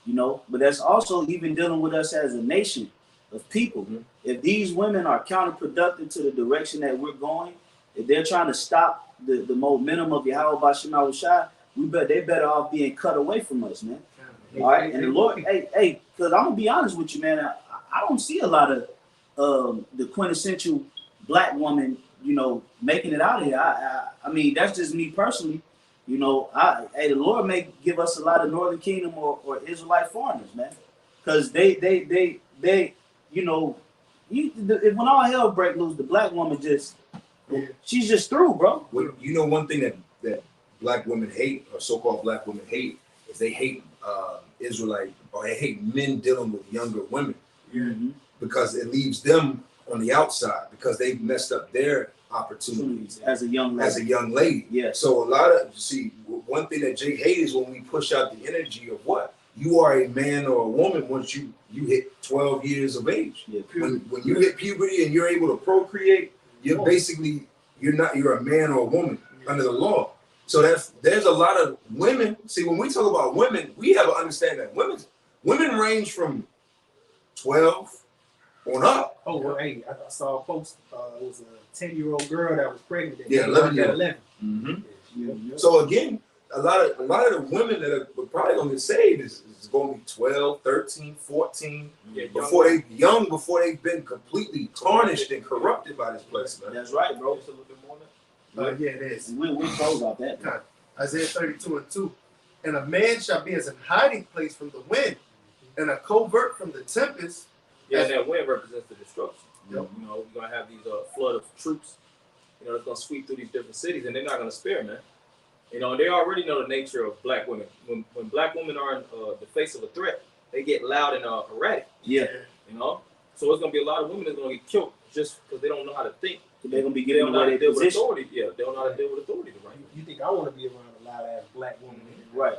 You know, but that's also even dealing with us as a nation of people. Mm-hmm. If these women are counterproductive to the direction that we're going, if they're trying to stop the momentum of Yahweh Bashim Shai, they better off being cut away from us, man. All right, and the Lord, hey, because I'm gonna be honest with you, man. I don't see a lot of the quintessential black woman, you know, making it out of here. I mean, that's just me personally. You know, the Lord may give us a lot of Northern Kingdom or Israelite foreigners, man, because they, you know, when all hell break loose, the black woman she's just through, bro. Well, you know, one thing that black women hate, or so-called black women hate, is they hate Israelite, or they hate men dealing with younger women, because it leaves them on the outside, because they've messed up their opportunities as a young lady. Yeah. So one thing that Jake hates is when we push out the energy of what you are, a man or a woman, once you hit 12 years of age. Yeah. When you hit puberty and you're able to procreate, you're a man or a woman under the law. So there's a lot of women. See, when we talk about women, we have to understand that women range from 12 on up. Oh, well, hey, I saw a post. It was a 10-year-old girl that was pregnant. Yeah, 11 years. 11. Mm-hmm. So again, a lot of the women that are probably going to get saved is going to be 12, 13, 14, before they've been completely tarnished and corrupted by this place, man. That's right, bro. Just a little bit more on that. Yeah, it is. We'll close out that. Okay. Isaiah 32:2. And a man shall be as an hiding place from the wind, and a covert from the tempest. Yeah, and that wind represents the destruction. Yep. You know, we're gonna have these flood of troops. You know, it's gonna sweep through these different cities, and they're not gonna spare, man. You know, they already know the nature of black women. When black women are in the face of a threat, they get loud and erratic. Yeah. You know, so it's gonna be a lot of women that's gonna get killed just because they don't know how to think. They're gonna be They don't giving know how away to their deal with position. authority. Yeah, they don't know how to deal with authority, right? You think I want to be around a loud ass black woman? Right.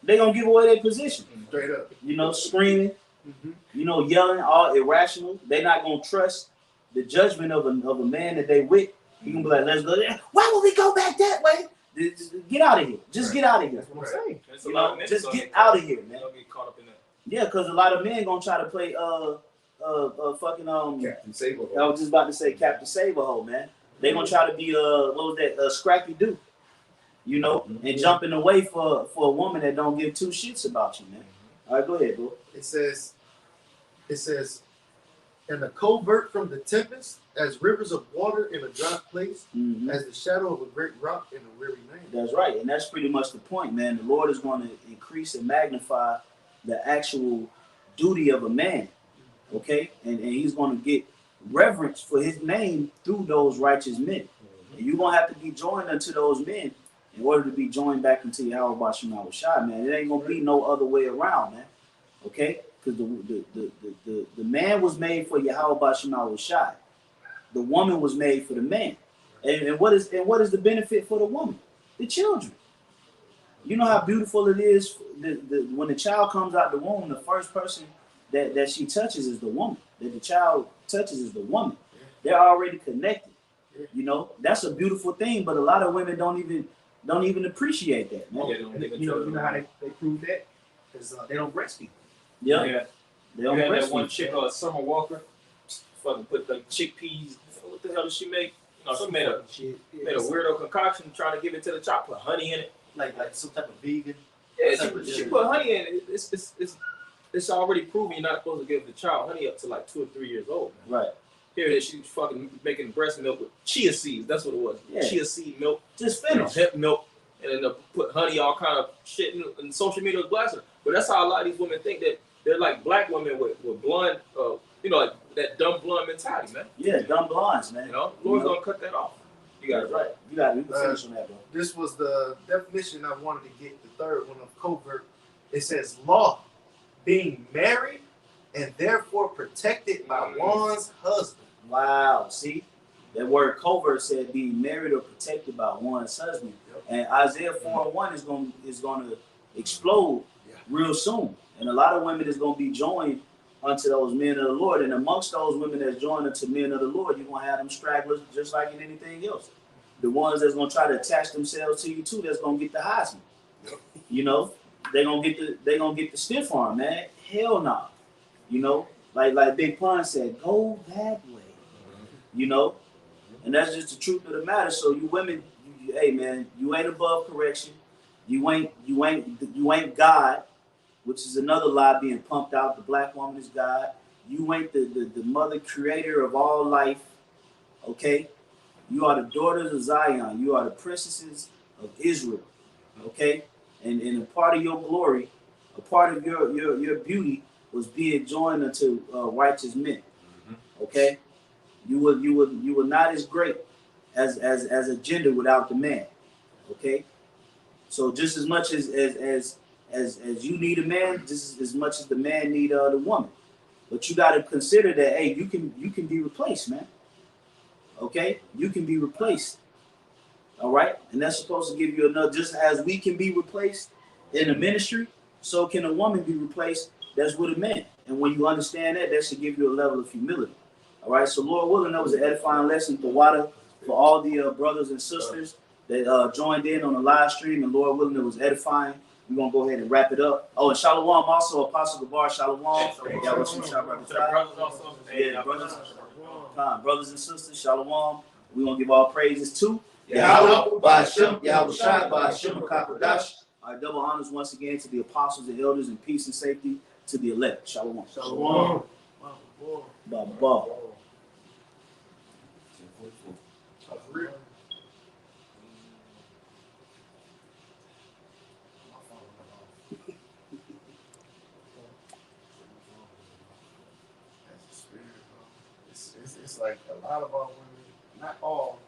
They're gonna give away their position. Straight up. You know, screaming, Mm-hmm. you know, yelling, all irrational. They're not gonna trust the judgment of a man that they with. He gonna be like, let's go there. Why would we go back that way? Just get out of here. Just get out of here. That's what I'm saying. It's a You lot know, of men just gonna get out of here, man. They'll get caught up in that. Yeah, because a lot of men gonna try to play fucking Captain Saber. I was just about to say Captain Saberhole, man. They gonna try to be what was that, Scrappy Doo, you know, and jumping away for a woman that don't give two shits about you, man. All right, go ahead, bro. It says, and a covert from the tempest, as rivers of water in a dry place, Mhm. as the shadow of a great rock in a weary land. That's right, and that's pretty much the point, man. The Lord is going to increase and magnify the actual duty of a man, okay, and He's going to get reverence for His name through those righteous men. And you're gonna have to be joined unto those men in order to be joined back into Yahweh Bashim Shai, man. It ain't gonna be no other way around, man. Okay? Because the man was made for Yahweh Bashim Shai. The woman was made for the man. And what is the benefit for the woman? The children. You know how beautiful it is when the child comes out the womb, the first person that she touches is the woman. That the child touches is the woman. They're already connected. You know, that's a beautiful thing, but a lot of women don't even appreciate that, man. Yeah, they don't even You tell know them. how they prove that? Because they don't breastfeed. Yeah. Yeah. They You don't had that breastfeed. one chick, Summer Walker, fucking put the chickpeas. What the hell does she make? No, she made a shit. made a weirdo concoction trying to give it to the child. Put honey in it. like some type of vegan. Yeah, she put honey in it. It's already proven you're not supposed to give the child honey up to like 2 or 3 years old. Man. Right. Here it is. She's fucking making breast milk with chia seeds. That's what it was. Yeah. Chia seed milk. Just You know, finish. hemp milk, and then they'll put honey, all kind of shit in social media was blasting. But that's how a lot of these women think that they're like black women with blonde, like that dumb blonde mentality, man. Yeah, dumb blondes, man. You know, Lord's gonna cut that off. You got it right. You got it. You can finish on that, bro. This was the definition I wanted to get. The third one of covert. It says law, being married and therefore protected by one's husband. Wow. See, that word covert said being married or protected by one's husband. And Isaiah 4:1 is going to explode real soon. And a lot of women is going to be joined unto those men of the Lord. And amongst those women that's joined unto men of the Lord, you're going to have them stragglers just like in anything else. The ones that's going to try to attach themselves to you too, that's going to get the Heisman. You know, they're going to get the stiff arm, man. Hell no. You know, like Big Pun said, go that way. You know, and that's just the truth of the matter. So you women, hey man, you ain't above correction. You ain't God, which is another lie being pumped out. The black woman is God. You ain't the mother creator of all life. Okay? You are the daughters of Zion. You are the princesses of Israel. Okay? And a part of your glory, a part of your beauty was being joined unto righteous men. Okay? You were not as great as a gender without the man. Okay? So just as much as you need a man, just as much as the man need the woman. But you got to consider that, hey, you can be replaced, man. Okay? You can be replaced. All right? And that's supposed to give you another, just as we can be replaced in the ministry, so can a woman be replaced that's with a man. And when you understand that, that should give you a level of humility. All right? So Lord willing, that was an edifying lesson for all the brothers and sisters that joined in on the live stream, and Lord willing, it was edifying. We're going to go ahead and wrap it up. Oh, and Shalom also, Apostle Gabar, Shalom. Y'all was some brothers and sisters, Shalom. We're going to give all praises to Yahweh, Ba'ashem, Yahweh Shai, Ba'ashem, Kakadash. Our double honors once again to the apostles and elders, and peace and safety to the elect. Shalom. Shalom. Baba. It's like a lot of our women, not all,